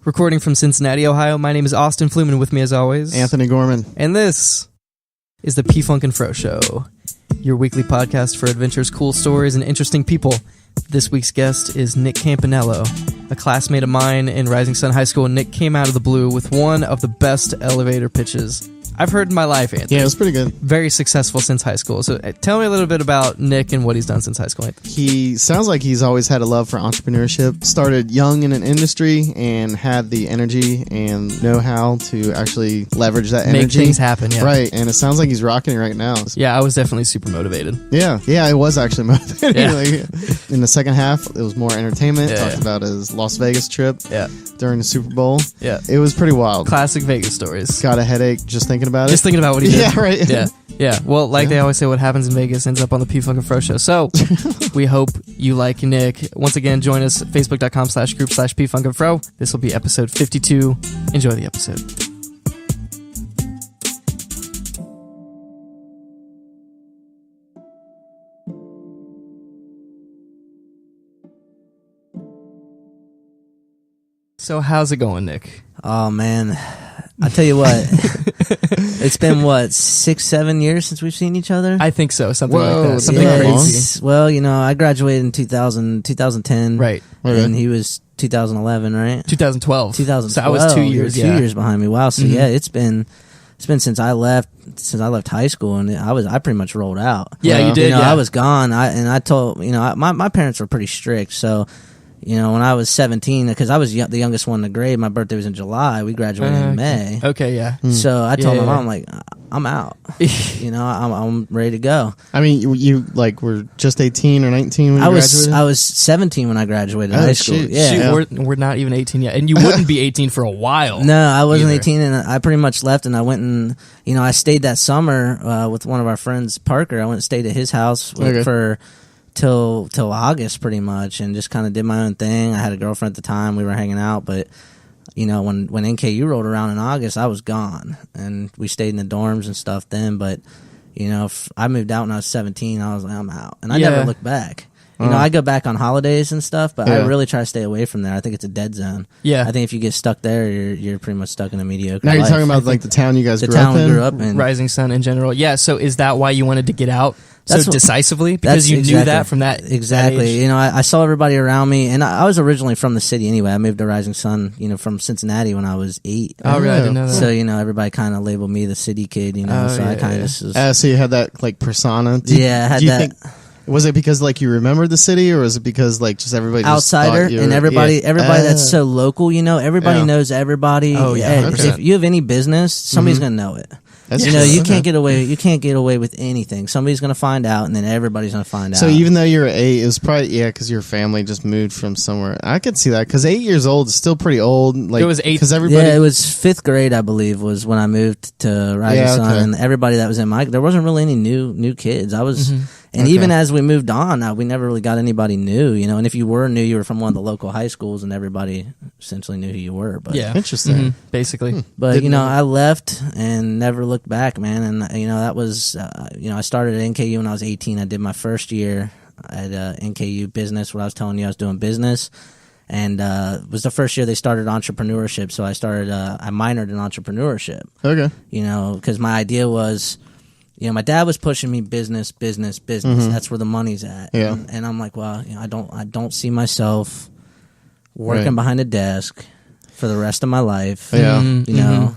Recording from Cincinnati, Ohio, my name is Austin Fluman, with me as always, Anthony Gorman. And this is the P-Funk and Fro Show, your weekly podcast for adventures, cool stories, and interesting people. This week's guest is Nick Campanello, a classmate of mine in Rising Sun High School. Nick came out of the blue with one of the best elevator pitches I've heard in my life, Anthony. Yeah, it was pretty good. Very successful since high school. So tell me a little bit about Nick and what he's done since high school, Anthony. He sounds like he's always had a love for entrepreneurship. Started young in an industry and had the energy and know-how to actually leverage that energy. Make things happen, yeah. Right, and it sounds like he's rocking it right now. Yeah, I was definitely super motivated. Yeah, I was actually motivated. Yeah. Like, in the second half, it was more entertainment. Yeah, Talked about his Las Vegas trip during the Super Bowl. Yeah. It was pretty wild. Classic Vegas stories. Got a headache just thinking about it. Just thinking about what he did. Yeah, right. Yeah. Well, they always say, what happens in Vegas ends up on the P-Funk and Fro Show. So, we hope you like Nick. Once again, join us, facebook.com/group/P-Funk and Fro. This will be episode 52. Enjoy the episode. So, how's it going, Nick? Oh, man. I tell you what, it's been, 6-7 years since we've seen each other? I think so, something Whoa, like that. Something crazy. Well, I graduated in 2010. Right. And he was 2011, right? 2012. 2012. So I was 2 years, Two years behind me. Wow. So, yeah, it's been since I left high school, and I pretty much rolled out. Yeah, you did. I was gone. I told, my parents were pretty strict, so... when I was 17, because I was the youngest one in the grade, my birthday was in July. We graduated in May. Okay, yeah. So I told my mom, like, I'm out. I'm ready to go. I mean, you were just 18 or 19 when you graduated? I was 17 when I graduated high school. Shoot. Yeah. Shoot, we're not even 18 yet, and you wouldn't be 18 for a while. No, I wasn't either. 18, and I pretty much left, and I went and, I stayed that summer with one of our friends, Parker. I went and stayed at his house for... till August pretty much, and just kind of did my own thing. I had a girlfriend at the time. We were hanging out, but when NKU rolled around in August, I was gone, and we stayed in the dorms and stuff then. But I moved out when I was 17. I was like, I'm out, and I never looked back. I go back on holidays and stuff, but I really try to stay away from there. I think it's a dead zone. Yeah, I think if you get stuck there, you're pretty much stuck in a mediocre Now life. you're talking about the town you guys the grew town up in? we grew up in. Rising Sun in general. Yeah, so is that why you wanted to get out decisively? Because you knew that from that Exactly. That age? I saw everybody around me, and I was originally from the city anyway. I moved to Rising Sun, from Cincinnati when I was 8. Oh, really? I didn't know that. So, everybody kind of labeled me the city kid, I kind of just was... so you had that, persona? I had that... Was it because you remembered the city, or was it because just everybody just outsider thought and everybody that's so local, everybody knows everybody. Oh yeah, If you have any business, somebody's gonna know it. That's you can't get away. You can't get away with anything. Somebody's gonna find out, and then everybody's gonna find out. So even though you were 8, it was probably because your family just moved from somewhere. I could see that because 8 years old is still pretty old. It was 8 because everybody. Yeah, it was 5th grade, I believe, was when I moved to Rising Sun, and everybody that was in there wasn't really any new kids. I was. And even as we moved on, we never really got anybody new, and if you were new, you were from one of the local high schools, and everybody essentially knew who you were. But Interesting. Basically. But, I left and never looked back, man. And, that was, I started at NKU when I was 18. I did my first year at NKU business, what I was telling you, I was doing business. And it was the first year they started entrepreneurship, so I minored in entrepreneurship. Okay. Because my idea was... my dad was pushing me business. That's where the money's at. Yeah. And I'm like, well, I don't see myself working behind a desk for the rest of my life. Yeah.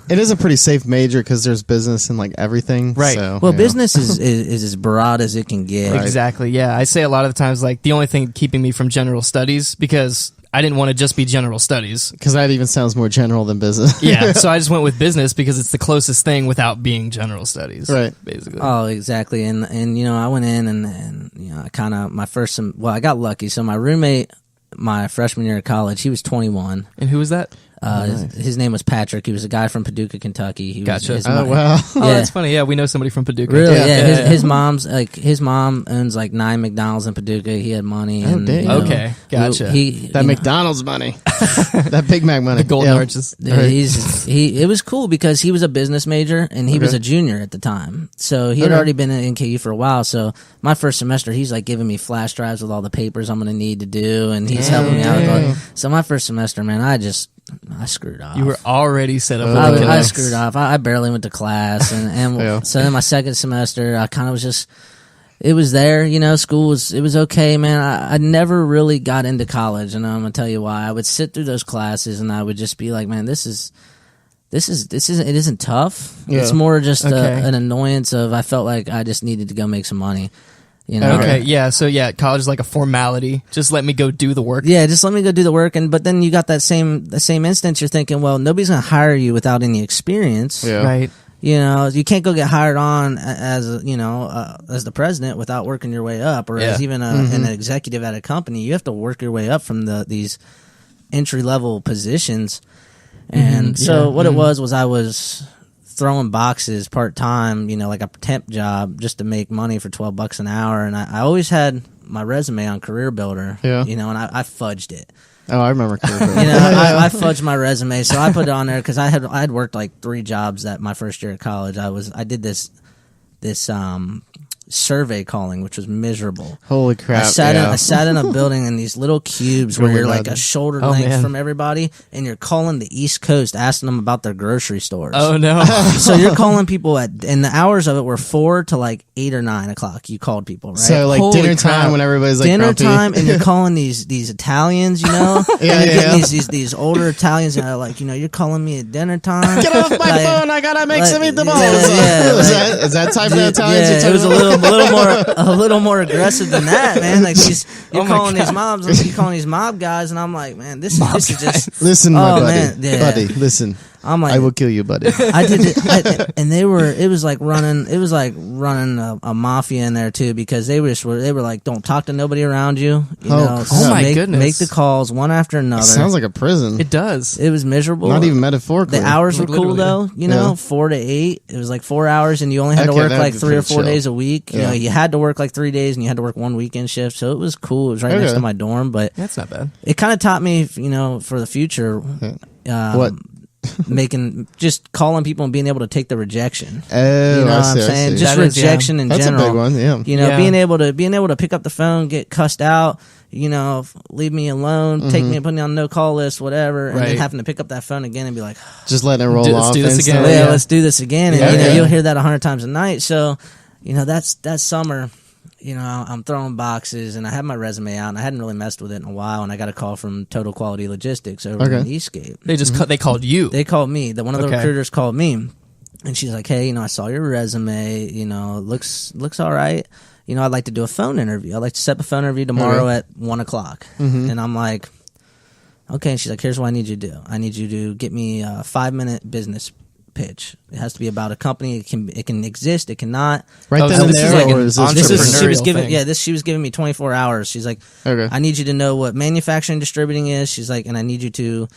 It is a pretty safe major because there's business in everything. Right. So, well, business is as broad as it can get. Right. Exactly. Yeah. I say a lot of the times, the only thing keeping me from general studies, because I didn't want to just be general studies. Because that even sounds more general than business. Yeah, so I just went with business because it's the closest thing without being general studies. Right. Basically. Oh, exactly. And I went in and I kind of, I got lucky. So my roommate, my freshman year of college, he was 21. And who was that? Nice. His name was Patrick. He was a guy from Paducah, Kentucky. He Gotcha. Was, wow. Oh, that's funny. Yeah, we know somebody from Paducah. Really? Yeah. His mom's his mom owns 9 McDonald's in Paducah. He had money. And, dang. Okay, gotcha. That McDonald's money, that Big Mac money, the Golden Arches. It was cool because he was a business major and he was a junior at the time. So he had already been at NKU for a while. So my first semester, he's giving me flash drives with all the papers I'm going to need to do, and he's helping me out with all. So my first semester, man, I just I screwed off. You were already set up. I screwed off. I barely went to class, and so then my second semester, I kind of was just. It was there, school it was okay, man. I never really got into college, and I'm gonna tell you why. I would sit through those classes, and I would just be like, man, it isn't tough. Yeah. It's more just an annoyance of I felt like I just needed to go make some money. Okay, yeah. So college is like a formality. Just let me go do the work. Yeah, just let me go do the work. But then you got the same instance. You're thinking, well, nobody's gonna hire you without any experience, right? You can't go get hired on as as the president without working your way up, or as even an executive at a company. You have to work your way up from these entry level positions. And so what it was I was throwing boxes part time, like a temp job, just to make money for $12 an hour. And I always had my resume on Career Builder, and I fudged it. Oh, I remember Career Builder. I fudged my resume, so I put it on there because I had worked like 3 jobs that my first year of college. I did this survey calling, which was miserable. Holy crap! I sat in a building in these little cubes where you're like a shoulder length from everybody, and you're calling the East Coast, asking them about their grocery stores. Oh no! So you're calling people and the hours of it were 4 to like 8 or 9 o'clock. You called people, right? So like Holy dinner crap. time when everybody's like dinner grumpy. time, and you're calling these Italians, and you're getting these older Italians, and like, you're calling me at dinner time. Get off my phone! I gotta make some meatballs. Is that type of Italians? Yeah, it was a little more aggressive than that, man. Like you're calling these mob guys, and I'm like, man, this is just listen, my buddy, buddy, listen. I'm like, I will kill you, buddy. I did it, and it was like running a mafia in there too, because they were like, don't talk to nobody around you. Oh my goodness, make the calls one after another. It sounds like a prison. It does. It was miserable. Not even metaphorically. The hours were cool though. 4 to 8. It was like 4 hours, and you only had to work like 3 or 4 days a week. You had to work like 3 days, and you had to work 1 weekend shift. So it was cool. It was right next to my dorm, but that's not bad. It kind of taught me, for the future. What? Just calling people and being able to take the rejection. Oh, you know what I'm saying? Just rejection in That's general. That's a big one, being able to pick up the phone, get cussed out, leave me alone, take me and put me on no call list, whatever, and then having to pick up that phone again and be like, just letting it roll off. Let's do this again. Let's do this again. And you'll hear that 100 times a night. So, that summer, I'm throwing boxes, and I had my resume out, and I hadn't really messed with it in a while, and I got a call from Total Quality Logistics over in Eastgate. They just they called you. They called me. One of the recruiters called me, and she's like, hey, I saw your resume, looks all right. I'd like to do a phone interview. I'd like to set up a phone interview tomorrow at 1 o'clock. And I'm like, okay. And she's like, here's what I need you to do. I need you to get me a 5-minute business pitch. It has to be about a company. It can exist. It cannot. Right then and there. She was giving me 24 hours. She's like, I need you to know what manufacturing distributing is. She's like, and I need you to,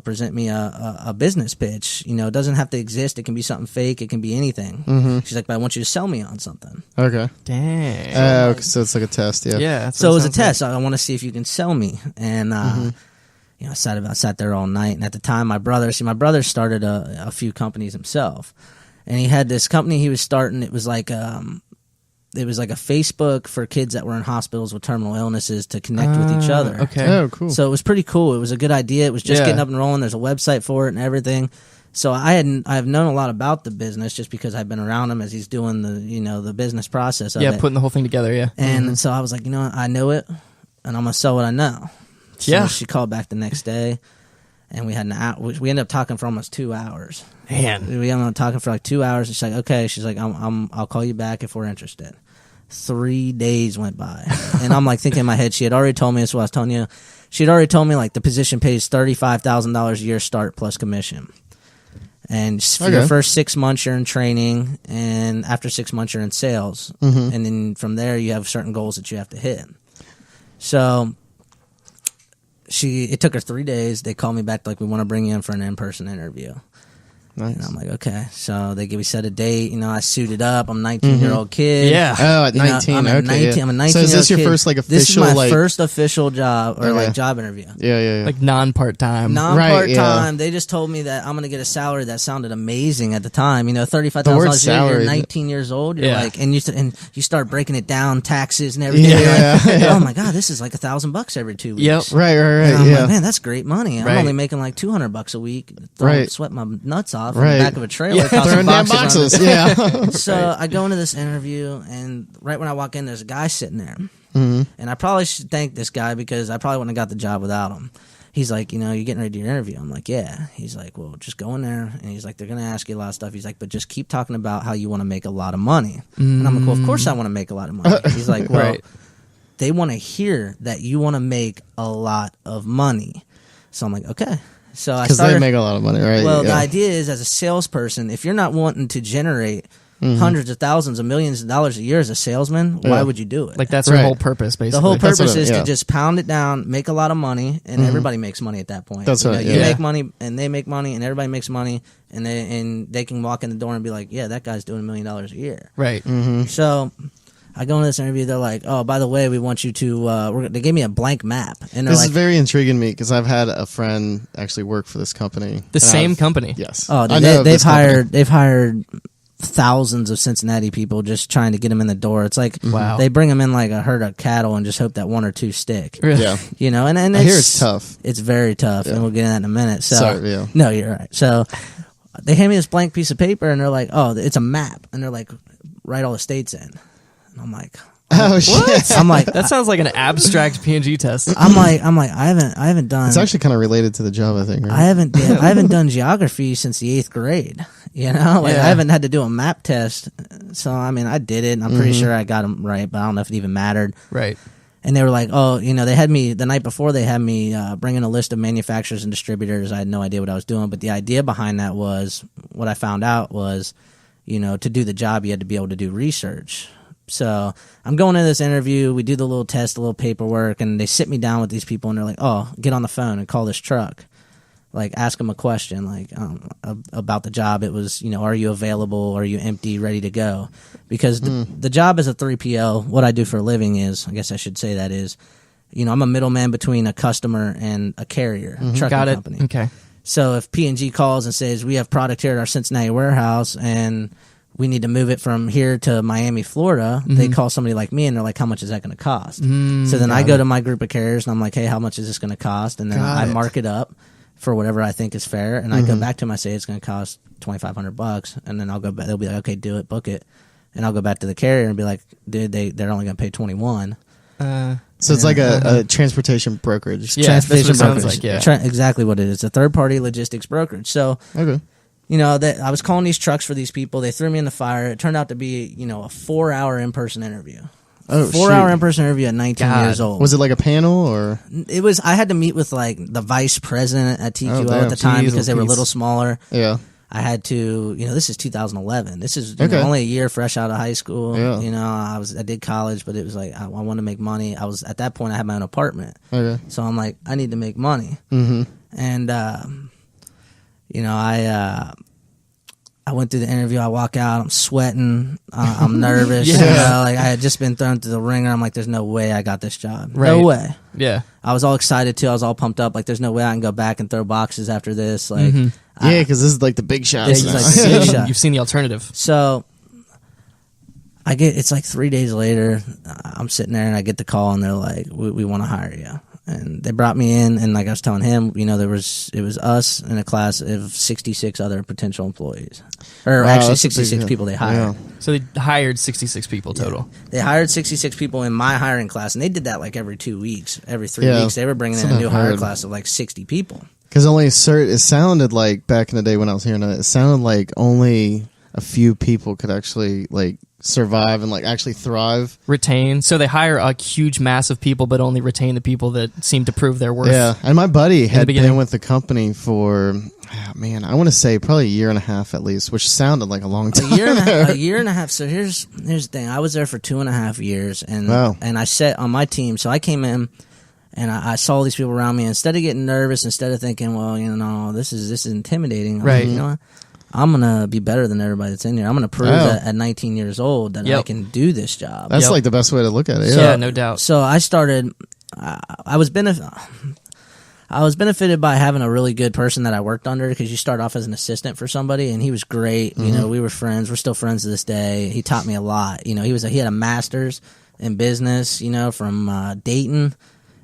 present me a business pitch. It doesn't have to exist. It can be something fake. It can be anything. She's like, but I want you to sell me on something. Okay. Dang. So it's like a test. Yeah. So it was a test. I want to see if you can sell me. And I sat there all night. And at the time, my brother started a few companies himself, and he had this company he was starting. It was like a Facebook for kids that were in hospitals with terminal illnesses to connect with each other. Okay. Oh, cool. So it was pretty cool. It was a good idea. It was just getting up and rolling. There's a website for it and everything. So I've known a lot about the business just because I've been around him as he's doing the business process of it. Putting the whole thing together. Yeah. And so I was like, I know it, and I'm gonna sell what I know. So she called back the next day, and we had we ended up talking for almost 2 hours. Man, we ended up talking for like 2 hours. And she's like, okay. She's like, I'll call you back if we're interested. 3 days went by, and I'm like thinking in my head, she had already told me, that's what I was telling you. She had already told me like the position pays $35,000 a year start plus commission. And for your first 6 months, you're in training, and after 6 months, you're in sales. And then from there, you have certain goals that you have to hit. So it took her 3 days. They called me back like, we want to bring you in for an in-person interview. Nice. And I'm like, okay. So they set a date. I suited up. I'm a 19-year-old kid. Yeah. Oh, at 19. I'm okay. 19. I'm a 19. So is this your first official? This is my first official job or job interview. Yeah. Like non-part-time. Non-part-time. Right, They just told me that I'm going to get a salary that sounded amazing at the time. $35,000 a year. You're 19 years old. You're like, and you start breaking it down, taxes and everything. Yeah. You're like, oh my god, this is like $1,000 every 2 weeks. Yep. Right. And I'm like, man, that's great money. I'm Right. only making like $200 a week. Sweat my nuts off in Right. the back of a trailer. Throwing down boxes. Yeah. So I go into this interview, and right when I walk in, there's a guy sitting there. Mm-hmm. And I probably should thank this guy because I probably wouldn't have got the job without him. He's like, you're getting ready to do your interview. I'm like, yeah. He's like, well, just go in there. And he's like, they're going to ask you a lot of stuff. He's like, but just keep talking about how you want to make a lot of money. And I'm like, well, of course I want to make a lot of money. He's like, well, Right. they want to hear that you want to make a lot of money. So I'm like, okay. So I Because started. they make a lot of money, right? Well, the idea is, as a salesperson, if you're not wanting to generate hundreds of thousands of millions of dollars a year as a salesman, why would you do it? Like that's her whole purpose, basically. The whole purpose is yeah. to just pound it down, make a lot of money, and everybody makes money at that point. That's right, You yeah. make money, and they make money, and everybody makes money, and they can walk in the door and be like, yeah, that guy's doing $1 million a year. Right. So I go into this interview. They're like, "Oh, by the way, we want you to." They gave me a blank map, and they're This like, is very intriguing to me because I've had a friend actually work for this company. The same company. Yes. "Oh, I know of this company. they've hired thousands of Cincinnati people just trying to get them in the door. It's like Wow. they bring them in like a herd of cattle and just hope that one or two stick. Really? Yeah. And I hear it's tough. It's very tough, and we'll get into that in a minute. So, Sorry, yeah. no, you're right. So they hand me this blank piece of paper, and they're like, "Oh, it's a map," and they're like, "Write all the states in," and I'm like. Oh shit! I'm like, That sounds like an abstract P&G test. I'm like, I haven't done. It's actually kind of related to the job, I think. Right? I haven't done geography since the 8th grade. I haven't had to do a map test. So I mean, I did it, and I'm pretty sure I got them right, but I don't know if it even mattered. Right. And they were like, oh, they had me the night before. They had me bring in a list of manufacturers and distributors. I had no idea what I was doing, but the idea behind that was what I found out was, to do the job, you had to be able to do research. So I'm going into this interview. We do the little test, the little paperwork, and they sit me down with these people, and they're like, "Oh, get on the phone and call this truck. Like, ask them a question, like about the job. It was, are you available? Are you empty, ready to go? Because the job as a 3PL, what I do for a living is, I guess I should say that is, I'm a middleman between a customer and a carrier, trucking Got it. company. Okay. So if P&G calls and says we have product here at our Cincinnati warehouse and we need to move it from here to Miami, Florida, they call somebody like me and they're like, how much is that going to cost? So then I go to my group of carriers and I'm like, hey, how much is this going to cost? And then I mark it up for whatever I think is fair. And I go back to them, I say it's going to cost $2,500. And then I'll go back. They'll be like, okay, do it, book it. And I'll go back to the carrier and be like, dude, they're only going to pay 21. So it's like a transportation brokerage. Yeah, Transportation that's what it sounds brokerage. like, yeah. Exactly what it is. A third-party logistics brokerage. So Okay. that I was calling these trucks for these people. They threw me in the fire. It turned out to be, a 4-hour in-person interview. Oh, 4-hour in-person interview at 19 years old. Was it like a panel or? It was. I had to meet with like the vice president at TQL damn. at the time Jeez, because they were a Louise. little smaller. Yeah. I had to, this is 2011. This is Okay. only a year fresh out of high school. Yeah. I did college, but it was like I wanted to make money. I was at that point. I had my own apartment, Okay. so I'm like, I need to make money. Mm-hmm. And I went through the interview. I walk out. I'm sweating. I'm nervous. Yeah. Like I had just been thrown through the ringer. I'm like, there's no way I got this job. Right. No way. Yeah. I was all excited too. I was all pumped up. Like, there's no way I can go back and throw boxes after this. Like, Yeah, because this is like the big shots. This is now. like the big shot. You've seen the alternative. So it's like 3 days later. I'm sitting there and I get the call and they're like, we want to hire you. And they brought me in, and like I was telling him, it was us and a class of 66 other potential employees, or Wow, actually that's a 66 big- people they hired. yeah. So they hired 66 people total. They hired 66 people in my hiring class, and they did that like every 2 weeks, every 3 Yeah. weeks. They were bringing in That's a what new I've hire heard. class of like 60 people. Because it sounded like back in the day when I was hearing it sounded like only a few people could actually like survive and like actually thrive. Retain. So they hire a huge mass of people, but only retain the people that seem to prove their worth. Yeah, and my buddy had beginning. been with the company for, I want to say probably a year and a half at least, which sounded like a long time. A year and a half. So here's the thing. I was there for 2.5 years, and Wow. and I sat on my team. So I came in, and I saw these people around me. Instead of getting nervous, instead of thinking, well, this is intimidating, I'm Right. like, you know what? I'm going to be better than everybody that's in here. I'm going to prove that at 19 years old that I can do this job. That's like the best way to look at it. So, yeah, no doubt. So I started, I was benefited by having a really good person that I worked under, because you start off as an assistant for somebody, and he was great. Mm-hmm. You know, we were friends. We're still friends to this day. He taught me a lot. You know, he had a master's in business, you know, from Dayton.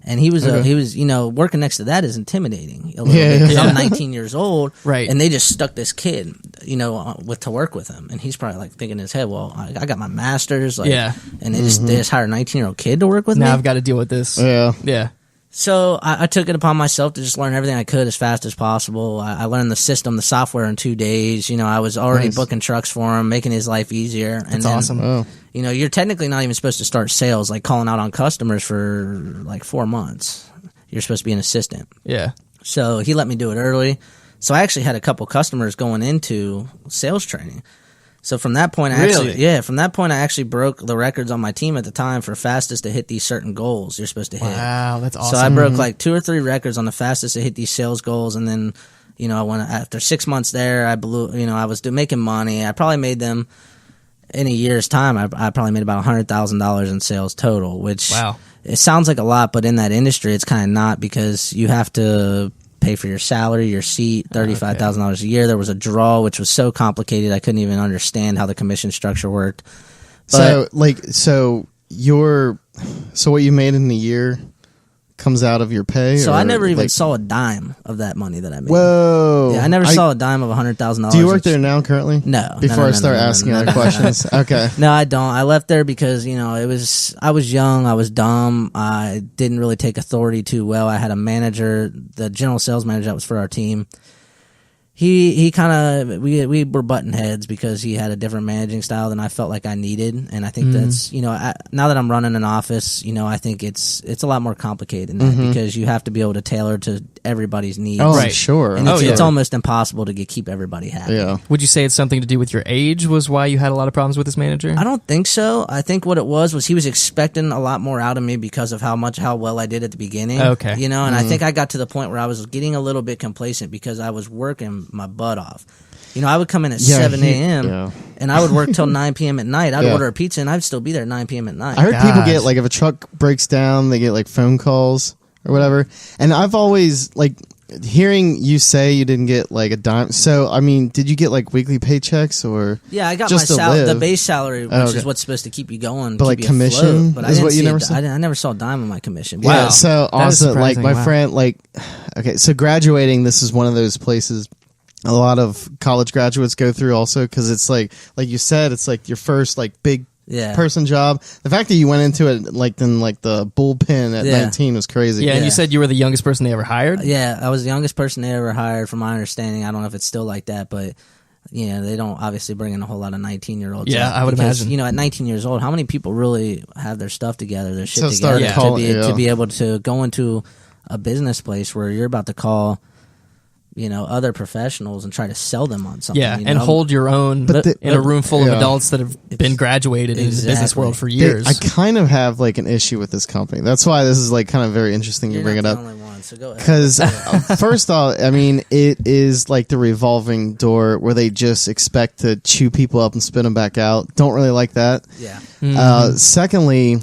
And he was, you know, working next to that is intimidating a little bit, because I'm 19 years old, right? And they just stuck this kid, you know, to work with him, and he's probably like thinking in his head, well, I got my master's, like, and they just hired a 19-year-old kid to work with me. Now I've got to deal with this. Yeah. So I took it upon myself to just learn everything I could as fast as possible. I learned the system, the software in 2 days. You know, I was already booking trucks for him, making his life easier. And That's awesome. Oh. You know, you're technically not even supposed to start sales, like calling out on customers for like 4 months. You're supposed to be an assistant. Yeah. So he let me do it early. So I actually had a couple customers going into sales training. So from that point, I actually broke the records on my team at the time for fastest to hit these certain goals you're supposed to hit. Wow, that's awesome. So I broke like 2 or 3 records on the fastest to hit these sales goals, and then, you know, after 6 months there, I blew. You know, I was making money. I probably made them in a year's time. I probably made about $100,000 in sales total, which it sounds like a lot, but in that industry, it's kind of not, because you have to pay for your salary, your seat, $35,000 a year. There was a draw, which was so complicated I couldn't even understand how the commission structure worked. But, so what you made in a year comes out of your pay? So I never even saw a dime of that money that I made. Whoa! Yeah, I never saw a dime of $100,000. Do you work there now currently? No. Before I start asking other questions, okay. No, I don't. I left there because, you know, I was young, I was dumb, I didn't really take authority too well. I had a manager, the general sales manager that was for our team. He kind of, we were button heads because he had a different managing style than I felt like I needed. And I think that's, you know, now that I'm running an office, you know, I think it's a lot more complicated than that, because you have to be able to tailor to everybody's needs. Oh, right. Sure. And it's almost impossible to keep everybody happy. Yeah. Would you say it's something to do with your age was why you had a lot of problems with this manager? I don't think so. I think what it was he was expecting a lot more out of me because of how well I did at the beginning. Okay. You know, and I think I got to the point where I was getting a little bit complacent because I was working my butt off. You know, I would come in at 7 a.m. And I would work till 9 p.m. at night. I'd order a pizza and I'd still be there at 9 p.m. at night. I heard people get, like, if a truck breaks down, they get, like, phone calls or whatever. And I've always, like, hearing you say you didn't get, like, a dime. So, I mean, did you get, like, weekly paychecks or Yeah, I got just the base salary, which is what's supposed to keep you going. But, like, commission but is what you never saw? I never saw a dime on my commission. Wow. Yeah, so also, like, my friend, like, okay, so graduating, this is one of those places a lot of college graduates go through also, because it's like you said, it's like your first, like, big person job. The fact that you went into it like in like the bullpen at 19 was crazy. Yeah, and you said you were the youngest person they ever hired? Yeah, I was the youngest person they ever hired, from my understanding. I don't know if it's still like that, but you know, they don't obviously bring in a whole lot of 19-year-olds. Yeah, I would imagine. You know, at 19 years old, how many people really have their stuff together, their shit together, to be able to go into a business place where you're about to call, you know, other professionals and try to sell them on something. Yeah, you and know? hold your own in a room full of adults that have been graduated in the business world for years. I kind of have like an issue with this company. That's why this is like kind of very interesting you bring it up. So go ahead. Because first off, I mean, it is like the revolving door where they just expect to chew people up and spit them back out. Don't really like that. Yeah. Secondly,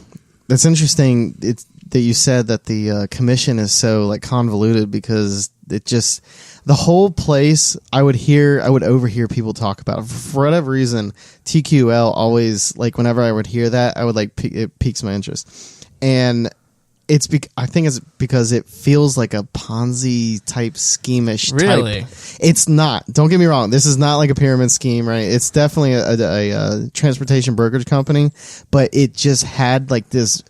that's interesting. It's that you said that the commission is so like convoluted, because it just, the whole place, I would overhear people talk about it. For whatever reason, TQL always, like, whenever I would hear that, I would like, it piques my interest. And I think it's because it feels like a Ponzi type scheme-ish Really? type. It's not. Don't get me wrong. This is not like a pyramid scheme, right? It's definitely a transportation brokerage company, but it just had like this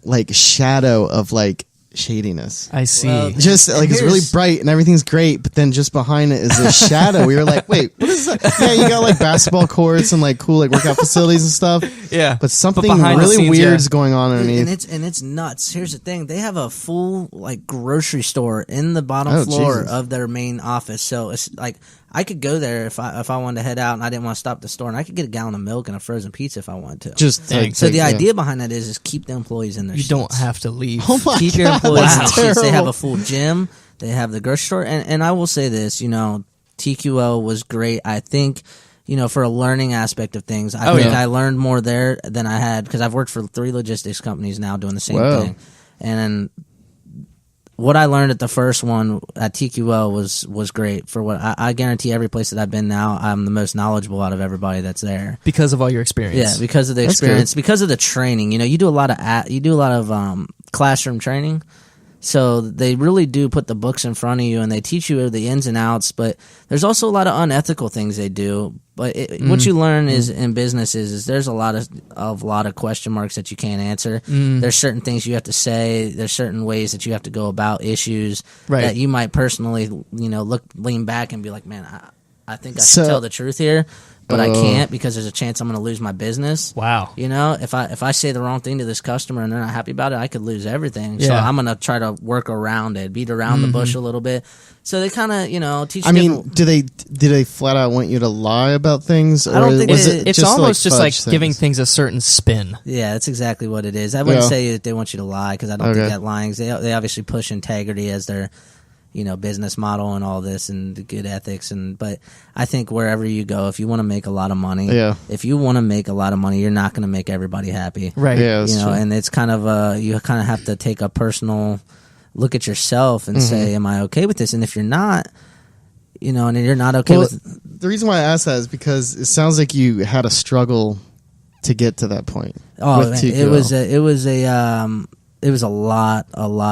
like shadow of like shadiness. I see. Well, just like it's really bright and everything's great, but then just behind it is this shadow. We were like, wait, what is that? Yeah, you got like basketball courts and like cool like workout facilities and stuff. Yeah, but something behind the really scenes, weird is going on underneath. And it's nuts. Here's the thing: they have a full like grocery store in the bottom floor of their main office. So it's like, I could go there if I wanted to head out and I didn't want to stop at the store, and I could get a gallon of milk and a frozen pizza if I wanted to. So the idea behind that is keep the employees in their seats. You don't have to leave. Oh my keep God, your employees in their seats. terrible. They have a full gym. They have the grocery store, and I will say this, you know, TQL was great. I think, for a learning aspect of things, I think I learned more there than I had, because I've worked for 3 logistics companies now doing the same thing. And what I learned at the first one at TQL was great. For what I guarantee, every place that I've been now, I'm the most knowledgeable out of everybody that's there, because of all your experience. Yeah, because of the experience, because of the training. You do a lot of classroom training. So they really do put the books in front of you, and they teach you the ins and outs. But there's also a lot of unethical things they do. But what you learn is in business is there's a lot of question marks that you can't answer. There's certain things you have to say. There's certain ways that you have to go about issues that you might personally, lean back and be like, man, I think I should tell the truth here. But I can't, because there's a chance I'm going to lose my business. Wow. If I say the wrong thing to this customer and they're not happy about it, I could lose everything. So I'm going to try to work around it, beat around the bush a little bit. So they kind of, teach. I mean, do they flat out want you to lie about things? Or I don't think it's almost just like things? giving things a certain spin. Yeah, that's exactly what it is. I wouldn't say that they want you to lie, because I don't think that lying. They obviously push integrity as their business model and all this, and the good ethics. But I think wherever you go, if you want to make a lot of money, you're not going to make everybody happy. Right. Yeah, true. And it's kind of, you kind of have to take a personal look at yourself and say, am I okay with this? And if you're not, and you're not okay with... The reason why I asked that is because it sounds like you had a struggle to get to that point. Oh, man, it was a lot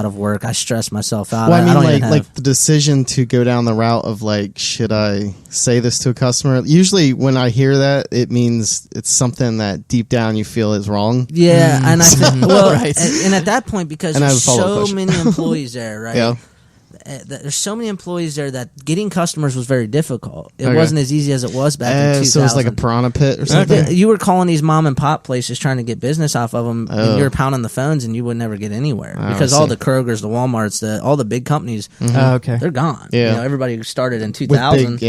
of work. I stressed myself out. Well, I mean, like the decision to go down the route of like, should I say this to a customer? Usually when I hear that, it means it's something that deep down you feel is wrong. Yeah, and I think, and at that point, because there's so many employees there, right? Yeah. There's so many employees there that getting customers was very difficult. It wasn't as easy as it was back in 2000. So it was like a piranha pit or something? You were calling these mom and pop places trying to get business off of them, and you were pounding the phones, and you would never get anywhere. Because all the Krogers, the Walmarts, all the big companies, they're gone. Yeah. Everybody who started in 2000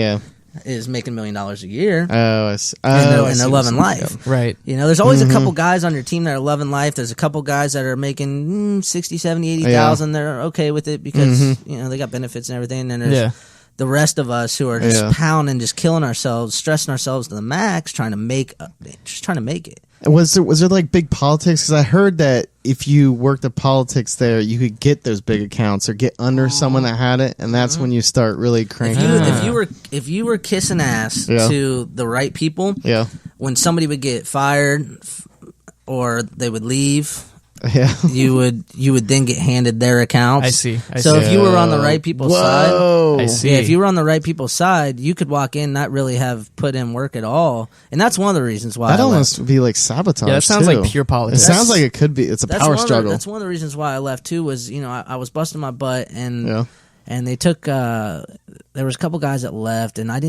is making $1 million a year. Oh, I see. And they're loving life. Right. There's always a couple guys on your team that are loving life. There's a couple guys that are making 60, 70, 80,000. They're okay with it because, they got benefits and everything. And then there's the rest of us who are just pounding, just killing ourselves, stressing ourselves to the max, trying to make it. Was there like big politics? Because I heard that if you worked at politics there, you could get those big accounts or get under someone that had it, and that's when you start really cranking. If you were kissing ass to the right people, when somebody would get fired or they would leave, you would then get handed their accounts. I see. So if you were on the right people's side, I see. If you were on the right people's side, you could walk in, not really have put in work at all, and that's one of the reasons why. That almost be like sabotage. Yeah, that sounds like pure politics. It sounds like it could be. It's a power struggle. That's one of the reasons why I left too. Was I was busting my butt, and they took. There was a couple guys that left, and I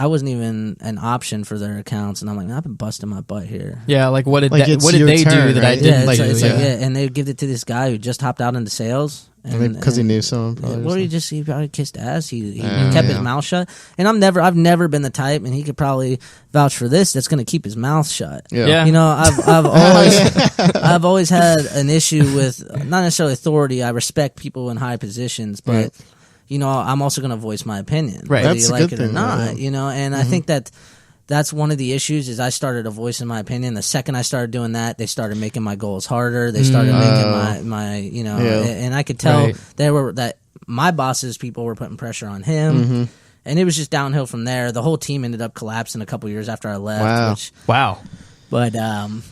wasn't even an option for their accounts, and I'm like, man, I've been busting my butt here. Yeah, like what did they turn, do that I didn't like? do? And they give it to this guy who just hopped out into sales. Because he knew someone, probably. He probably kissed ass. He kept his mouth shut. And I've never been the type, and he could probably vouch for this, that's going to keep his mouth shut. Yeah. I've always had an issue with not necessarily authority. I respect people in high positions, but I'm also going to voice my opinion, right? Whether you like it or not. And I think that's one of the issues is I started voicing my opinion. The second I started doing that, they started making my goals harder. They started making my and I could tell that my bosses, people were putting pressure on him. And it was just downhill from there. The whole team ended up collapsing a couple years after I left. Wow. But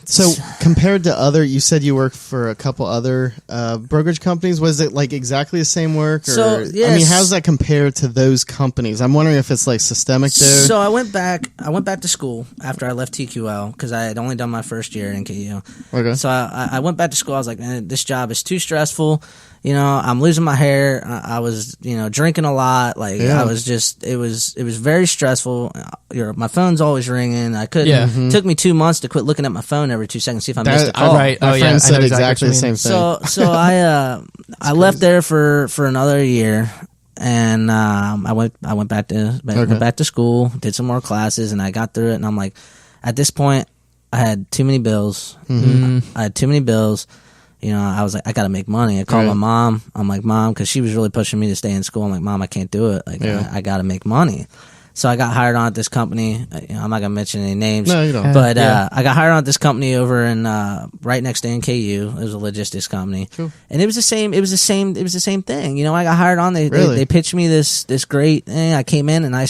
so compared to other, you said you worked for a couple other brokerage companies. Was it like exactly the same work? Or, so yes. I mean, how does that compare to those companies? I'm wondering if it's like systemic there. So I went back to school after I left TQL because I had only done my first year in KU. Okay. So I went back to school. I was like, man, this job is too stressful. I'm losing my hair. I was, drinking a lot. Like I was just, it was very stressful. My phone's always ringing. I couldn't. It took me 2 months to quit looking at my phone every 2 seconds, see if I missed a call. Right. My friend said exactly the same thing. So I left there for another year, and I went back to school, did some more classes, and I got through it. And I'm like, at this point, I had too many bills. I had too many bills. I was like, I got to make money. I called my mom. I'm like, Mom, because she was really pushing me to stay in school. I'm like, Mom, I can't do it. Like, I got to make money. So I got hired on at this company. I'm not gonna mention any names. No, you don't. But I got hired on at this company over in right next to NKU. It was a logistics company, Cool. and it was the same thing. I got hired on. They pitched me this great thing. I came in and I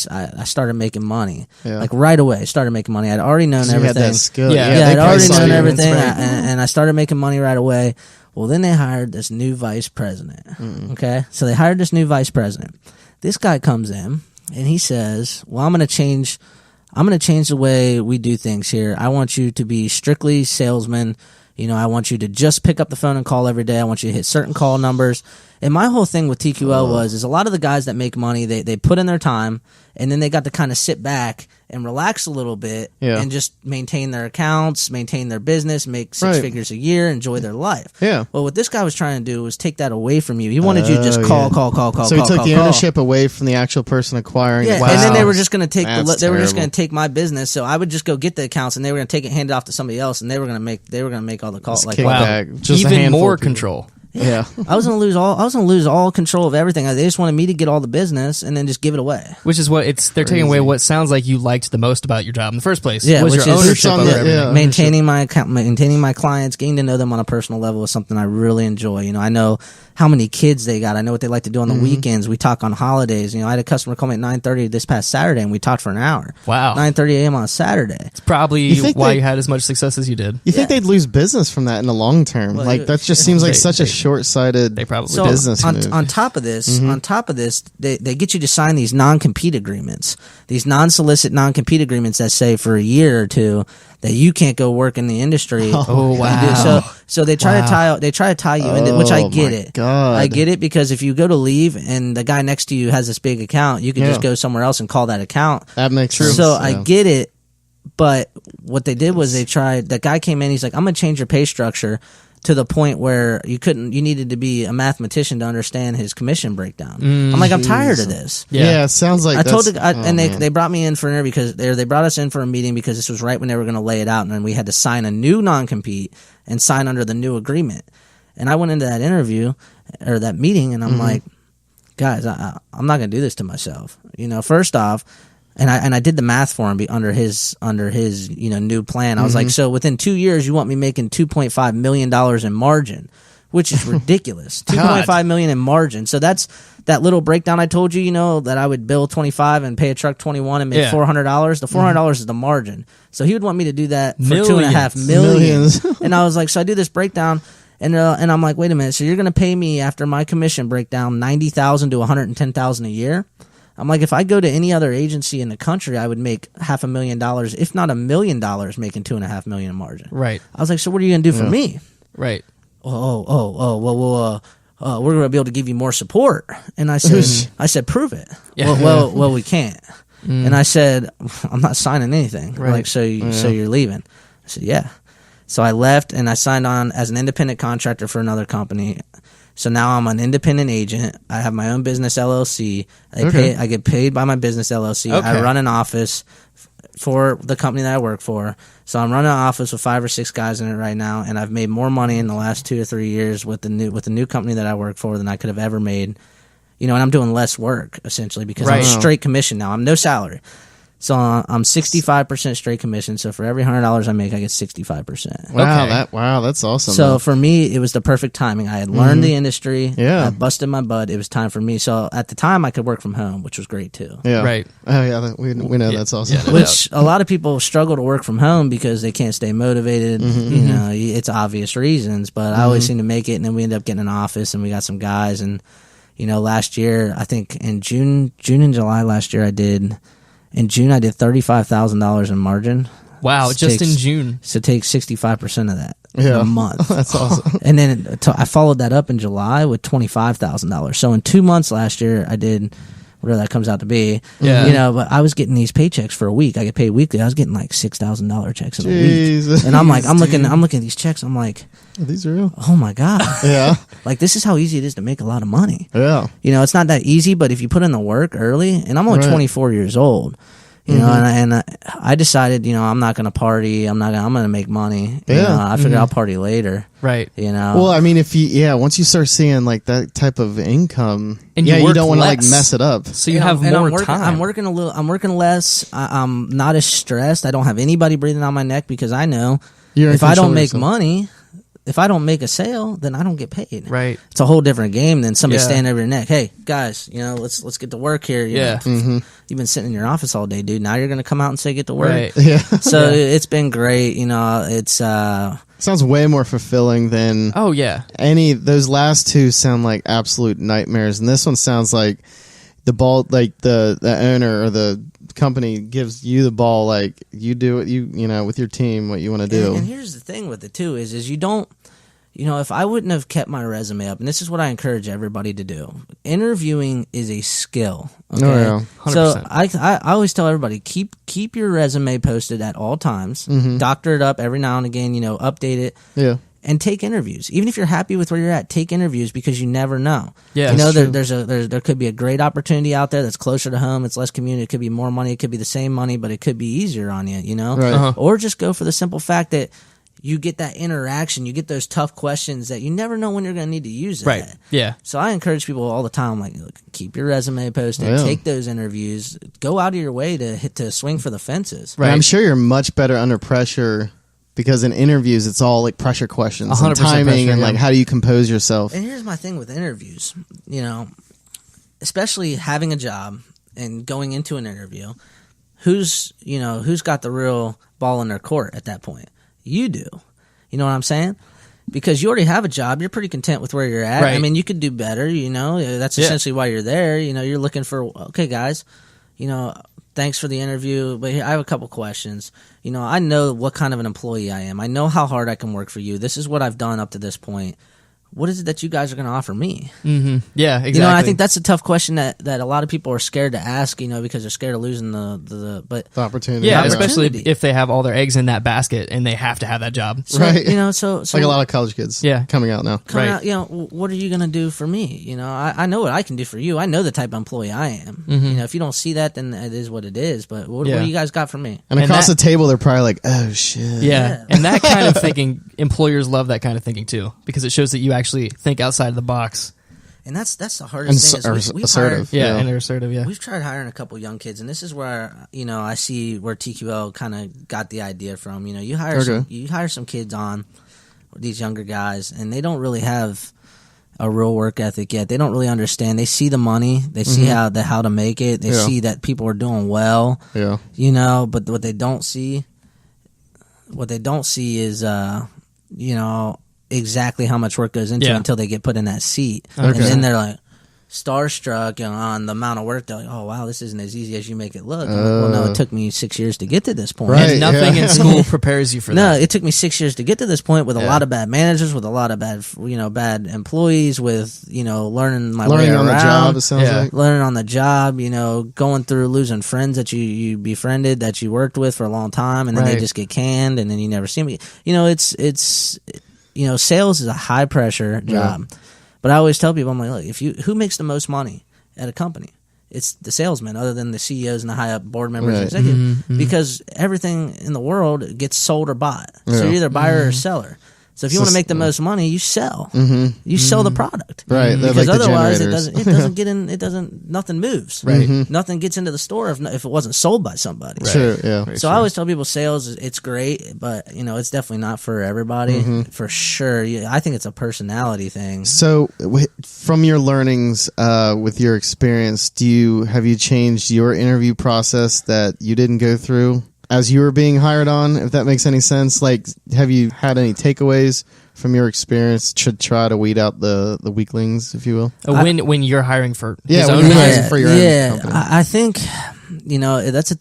started making money like right away. Started making money. I'd already known everything. You had that skill. I'd already known everything, and I started making money right away. Well, then they hired this new vice president. Okay, so they hired this new vice president. This guy comes in. And he says, well, I'm going to change the way we do things here. I want you to be strictly salesman. I want you to just pick up the phone and call every day. I want you to hit certain call numbers. And my whole thing with TQL is a lot of the guys that make money, they put in their time, and then they got to kind of sit back and relax a little bit and just maintain their accounts, maintain their business, make six figures a year, enjoy their life. Yeah. Well, what this guy was trying to do was take that away from you. He wanted you to just call. So he took the ownership away from the actual person acquiring. Yeah, Wow. and then they were just going to take They were just going to take my business. So I would just go get the accounts, and they were going to take it, hand it off to somebody else, and they were going to make all the calls. Like, kickback. Just even more control. Yeah. I was going to lose all control of everything. They just wanted me to get all the business and then just give it away. Which is they're taking away what sounds like you liked the most about your job in the first place. Yeah, was which your is ownership over everything. Maintaining my account, maintaining my clients, getting to know them on a personal level is something I really enjoy. I know how many kids they got. I know what they like to do on the weekends. We talk on holidays. I had a customer call me at 9:30 this past Saturday, and we talked for an hour. Wow. 9:30 a.m. on a Saturday. It's probably why you had as much success as you did. You think they'd lose business from that in the long term? Well, that just seems like such a short-sighted business move. On top of this, they get you to sign these non-compete agreements, these non-solicit non-compete agreements that say for a year or two that you can't go work in the industry. Oh wow! So they try to tie you into, which I get it. God. I get it, because if you go to leave and the guy next to you has this big account, you can just go somewhere else and call that account. That makes sense. So I get it, but what they did was that guy came in. He's like, I'm going to change your pay structure to the point where you needed to be a mathematician to understand his commission breakdown. I'm like, I'm tired of this. Yeah, it sounds like they brought me in for an interview they brought us in for a meeting because this was right when they were going to lay it out, and then we had to sign a new non-compete and sign under the new agreement. And I went into that interview or that meeting, and I'm like, guys, I'm not going to do this to myself. First off, and I did the math for him under his new plan. I was like, so within 2 years, you want me making $2.5 million in margin, which is ridiculous. $2.5 million in margin. So that's that little breakdown I told you, that I would bill 25 and pay a truck 21 and make $400. The $400 is the margin. So he would want me to do that for $2.5 million. And I was like, so I do this breakdown. And I'm like, wait a minute. So you're going to pay me after my commission breakdown $90,000 to $110,000 a year? I'm like, if I go to any other agency in the country, I would make $500,000, if not $1 million, making $2.5 million in margin. Right. I was like, so what are you going to do for me? Right. Well, we're going to be able to give you more support. And I said, prove it. Yeah. Well, we can't. And I said, I'm not signing anything. Right. Like, so you're leaving? I said, yeah. So I left and I signed on as an independent contractor for another company. So now I'm an independent agent. I have my own business LLC. I get paid by my business LLC. Okay. I run an office for the company that I work for. So I'm running an office with 5 or 6 guys in it right now, and I've made more money in the last 2 or 3 years with the new company that I work for than I could have ever made. And I'm doing less work essentially because I'm straight commission now. I'm no salary. So I'm 65% straight commission. So for every $100 I make, I get 65%. Wow, that's awesome. So for me, it was the perfect timing. I had learned the industry. Yeah, I busted my butt. It was time for me. So at the time, I could work from home, which was great too. Yeah, right. Oh yeah, we know that's awesome. Yeah, which a lot of people struggle to work from home because they can't stay motivated. It's obvious reasons, but I always seem to make it. And then we end up getting an office, and we got some guys. And last year, I think in June and July last year, I did $35,000 in margin. Wow, in June. So take 65% of that in a month. That's awesome. And then I followed that up in July with $25,000. So in 2 months last year, I did whatever that comes out to be. Yeah. But I was getting these paychecks for a week. I get paid weekly. I was getting like $6,000 checks in a week. And I'm looking at these checks. I'm like, these are real. Oh my God. Yeah. Like, this is how easy it is to make a lot of money. Yeah. It's not that easy, but if you put in the work early, and I'm only 24 years old, You know, and I decided, you know, I'm not going to party. I'm going to make money. Yeah. You know, I figured I'll party later. Right. You know. Well, I mean, once you start seeing like that type of income, and you don't want to like mess it up. So you have more time. I'm working less. I'm not as stressed. I don't have anybody breathing on my neck because I know if I don't make money, if I don't make a sale, then I don't get paid. Right. It's a whole different game than somebody standing over your neck. Hey, guys, you know, let's get to work here. You know, you've been sitting in your office all day, dude. Now you're going to come out and say get to work. Right. Yeah. So it's been great. You know, it's sounds way more fulfilling than those last two sound like absolute nightmares, and this one sounds like the ball, like the owner or the company gives you the ball, like you do it, you know, with your team what you want to do. And here's the thing with it too is you don't, you know, if I wouldn't have kept my resume up, and this is what I encourage everybody to do, interviewing is a skill. Okay? Oh, yeah. 100%. So I always tell everybody, keep your resume posted at all times, doctor it up every now and again, you know, update it. Yeah. And take interviews. Even if you're happy with where you're at, take interviews because you never know. Yeah, you know, there could be a great opportunity out there that's closer to home. It's less commute. It could be more money. It could be the same money, but it could be easier on you. You know, right. Or just go for the simple fact that you get that interaction. You get those tough questions that you never know when you're going to need to use it. Right. Yeah. So I encourage people all the time, like, look, keep your resume posted. Take those interviews. Go out of your way to swing for the fences. Right. I'm sure you're much better under pressure. Because in interviews, it's all like pressure questions, 100% and timing, pressure, and like how do you compose yourself. And here's my thing with interviews, you know, especially having a job and going into an interview, who's got the real ball in their court at that point? You do. You know what I'm saying? Because you already have a job, you're pretty content with where you're at. Right. I mean, you could do better, you know. That's essentially why you're there. You know, you're looking for, okay, guys, you know, thanks for the interview, but here, I have a couple questions. You know, I know what kind of an employee I am. I know how hard I can work for you. This is what I've done up to this point. What is it that you guys are going to offer me? Mm-hmm. Yeah, exactly. You know, I think that's a tough question that a lot of people are scared to ask, you know, because they're scared of losing the opportunity. Yeah, Right. especially if they have all their eggs in that basket and they have to have that job. So, right. You know, so like a lot of college kids coming out now. Coming out, you know, what are you going to do for me? You know, I know what I can do for you. I know the type of employee I am. You know, if you don't see that, then it is what it is. But what do you guys got for me? And across the table, they're probably like, oh, shit. Yeah. And that kind of thinking, employers love that kind of thinking too, because it shows that you actually think outside of the box. And that's the hardest thing. Is assertive. And they're assertive, We've tried hiring a couple young kids, and this is where, you know, I see where TQL kind of got the idea from. You know, you hire some kids on, these younger guys, and they don't really have a real work ethic yet. They don't really understand. They see the money. They see how to make it. They see that people are doing well. Yeah. You know, but what they don't see is, you know, exactly how much work goes into it until they get put in that seat. Okay. And then they're like starstruck, you know, on the amount of work. They're like, oh, wow, this isn't as easy as you make it look. I'm like, well, no, it took me 6 years to get to this point. Right, and nothing in school prepares you for that. No, it took me 6 years to get to this point with a lot of bad managers, with a lot of bad employees, with, you know, learning way on around. The job, it sounds like. Learning on the job, you know, going through losing friends that you befriended, that you worked with for a long time, and then they just get canned, and then you never see them. You know, it's you know, sales is a high pressure job. But I always tell people, I'm like, look, who makes the most money at a company? It's the salesman, other than the CEOs and the high up board members and executives, because everything in the world gets sold or bought. So you're either buyer or seller. So if you want to make the most money, you sell. You sell the product, right? Because like otherwise, it doesn't get in. It doesn't. Nothing moves. Right. Nothing gets into the store if it wasn't sold by somebody. Right. Sure. Yeah. So I always tell people, sales it's great, but you know, it's definitely not for everybody. For sure. I think it's a personality thing. So from your learnings, with your experience, have you changed your interview process that you didn't go through as you were being hired on, if that makes any sense? Like, have you had any takeaways from your experience to try to weed out the weaklings, if you will? When you're hiring for for your own company. I think, you know, it's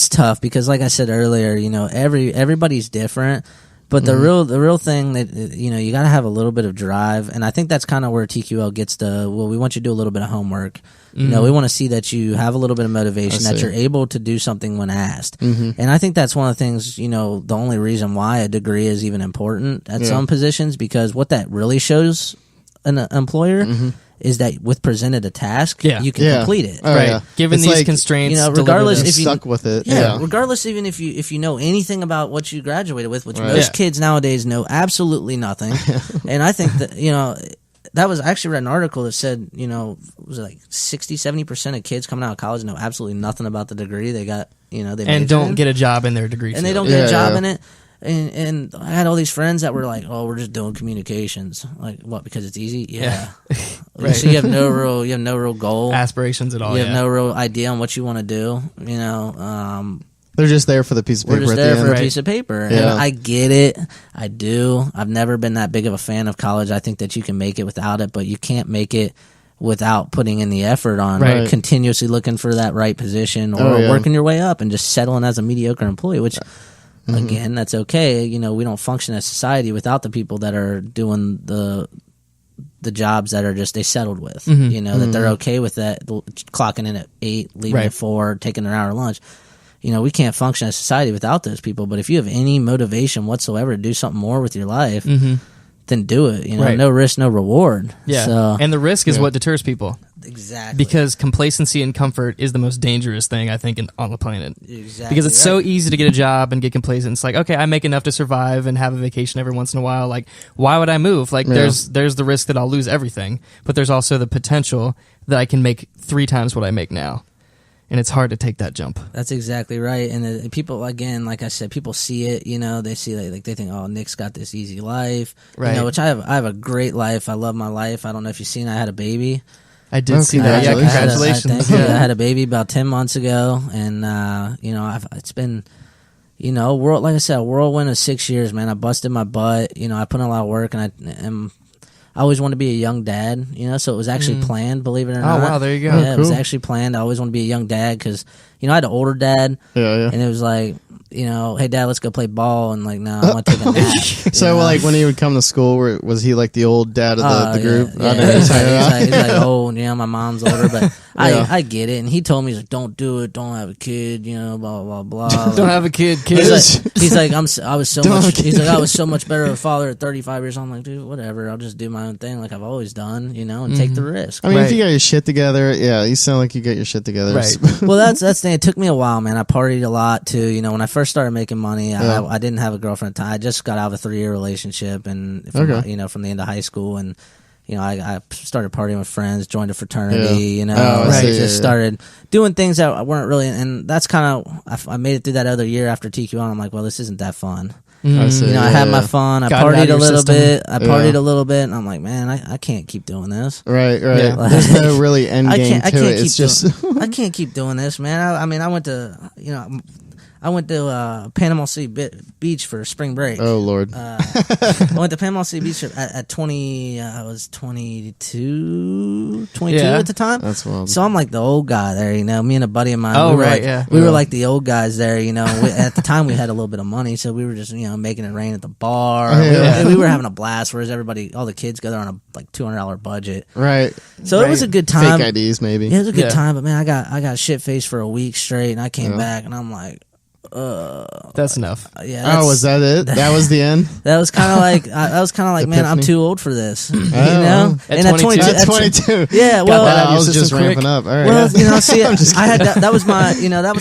tough because, like I said earlier, you know, everybody's different. But the real thing that, you know, you got to have a little bit of drive, and I think that's kind of where TQL gets we want you to do a little bit of homework. You know, we want to see that you have a little bit of motivation, that you're able to do something when asked. And I think that's one of the things, you know, the only reason why a degree is even important at some positions, because what that really shows an employer is that with presented a task, you can complete it. Oh, right. Yeah. Given It's these like, constraints, regardless if you stuck with it. regardless even if you know anything about what you graduated with, which Right. most kids nowadays know absolutely nothing. And I think that, that was actually read an article that said, was it like 60-70% of kids coming out of college know absolutely nothing about the degree they got, and don't get a job in their degree and they don't get a job in it. And I had all these friends that were like, "Oh, we're just doing communications." Like, what? Because it's easy? Yeah. Right. So you have no real goal, aspirations at all. You have no real idea on what you want to do. They're just there for the piece of paper. We're just at there the for end. a piece of paper. Yeah. And I get it. I do. I've never been that big of a fan of college. I think that you can make it without it, but you can't make it without putting in the effort on Right. continuously looking for that right position or working your way up and just settling as a mediocre employee, which again, that's okay. We don't function as society without the people that are doing the jobs that are just they settled with. That they're okay with that, clocking in at 8, leaving at 4, taking an hour lunch. We can't function as society without those people. But if you have any motivation whatsoever to do something more with your life, then do it. No risk, no reward. Yeah. So, And the risk is what deters people. exactly. Because complacency and comfort is the most dangerous thing, I think, on the planet. Exactly. Because it's so easy to get a job and get complacent. It's like, okay, I make enough to survive and have a vacation every once in a while. Like, why would I move? Like, there's the risk that I'll lose everything. But there's also the potential that I can make 3 times what I make now. And it's hard to take that jump. That's exactly right. And people, again, like I said, people see it. They see like they think, oh, Nick's got this easy life, right? Which I have a great life. I love my life. I don't know if you've seen. I had a baby. I did see that. Yeah, congratulations. I had a baby about 10 months ago, and it's been, like I said, a whirlwind of 6 years, man. I busted my butt. I put in a lot of work, and I always wanted to be a young dad, so it was actually planned, believe it or not. Oh, wow, there you go. Yeah, cool. It was actually planned. I always wanted to be a young dad because, I had an older dad, and it was like, hey, Dad, let's go play ball, and like, no, I want to take a nap. So, like, when he would come to school, was he like the old dad of the group? Yeah. He's like, oh, my mom's older, but I get it. And he told me, he's like, don't do it, don't have a kid, blah, blah, blah. Don't have a kid, kids. He's like, I was so much better of a father at 35 years old. I'm like, dude, whatever, I'll just do my own thing like I've always done, and take the risk. I mean, if you got your shit together, you sound like you got your shit together. Right. Well, that's the thing. It took me a while, man. I partied a lot too. When I first started making money, I didn't have a girlfriend at the time. I just got out of a 3-year relationship, and from the end of high school, and I started partying with friends, joined a fraternity. Started doing things that weren't really, and that's kind of I made it through that other year after TQL. And I'm like, well, this isn't that fun. I had my fun. I partied a little bit. And I'm like, man, I can't keep doing this. Right. Yeah. There's no really end game to it. It's just I can't keep doing this, man. I went to Panama City Beach for spring break. Oh Lord! I went to Panama City Beach at 20. I was 22 at the time. That's wild. So I'm like the old guy there, Me and a buddy of mine. Oh, we right, were like the old guys there, at the time we had a little bit of money, so we were just making it rain at the bar. We were having a blast, whereas all the kids go there on a like $200 budget. Right. So it was a good time. Fake IDs, maybe. Yeah, it was a good time, but man, I got shit faced for a week straight, and I came back, and I'm like. That's enough. Yeah. Was that it? That was the end. That was kind of like, man, I'm too old for this. At 22. At 22. Yeah. Well, I was just ramping up. All right. Well, see, I had that was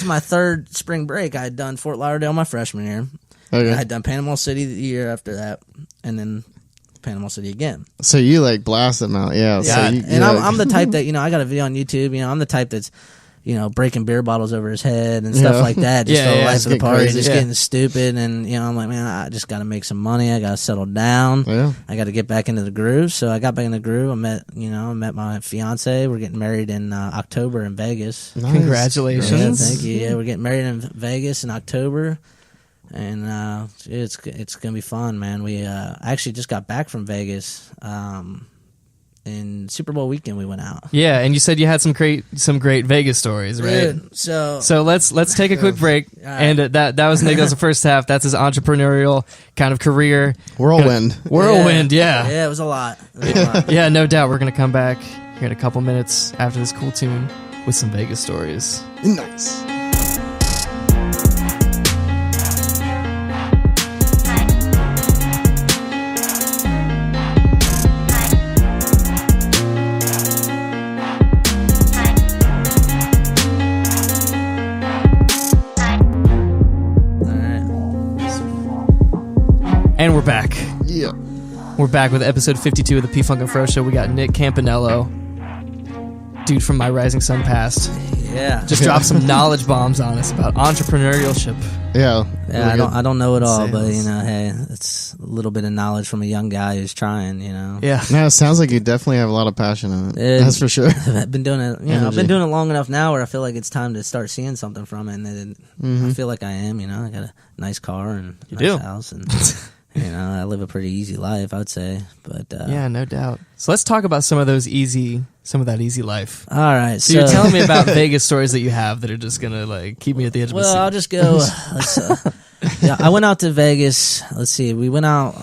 my third spring break. I had done Fort Lauderdale my freshman year. Okay. I had done Panama City the year after that, and then Panama City again. So you like blast them out, yeah. So I'm the type that I got a video on YouTube. I'm the type that's breaking beer bottles over his head and stuff like that. Just the life of the party, just getting stupid. And, I'm like, man, I just got to make some money. I got to settle down. Yeah. I got to get back into the groove. So I got back in the groove. I met my fiance. We're getting married in October in Vegas. Nice. Congratulations. Yeah, thank you. Yeah, we're getting married in Vegas in October. And it's going to be fun, man. We actually just got back from Vegas. In Super Bowl weekend, we went out. Yeah, and you said you had some great Vegas stories, right? Dude, so let's take a quick break. Right. And that was Nick. That was the first half. That's his entrepreneurial kind of career. Whirlwind, yeah. Yeah, it was a lot. Yeah, no doubt. We're gonna come back here in a couple minutes after this cool tune with some Vegas stories. Nice. We're back with episode 52 of the P-Funk and Fro Show. We got Nick Campanello, dude from my Rising Sun past. Yeah. Just dropped some knowledge bombs on us about entrepreneurship. Yeah. I don't know it all, Sales. but hey, it's a little bit of knowledge from a young guy who's trying. Yeah. No, it sounds like you definitely have a lot of passion in it. That's for sure. I've been doing it. I've been doing it long enough now where I feel like it's time to start seeing something from it, and then I feel like I am. I got a nice car and a nice house, and I live a pretty easy life, I would say. But yeah, no doubt. So let's talk about some of that easy life. All right. So you're telling me about Vegas stories that you have that are just gonna keep me at the edge of my seat. Well, I'll just go. I went out to Vegas. Let's see. We went out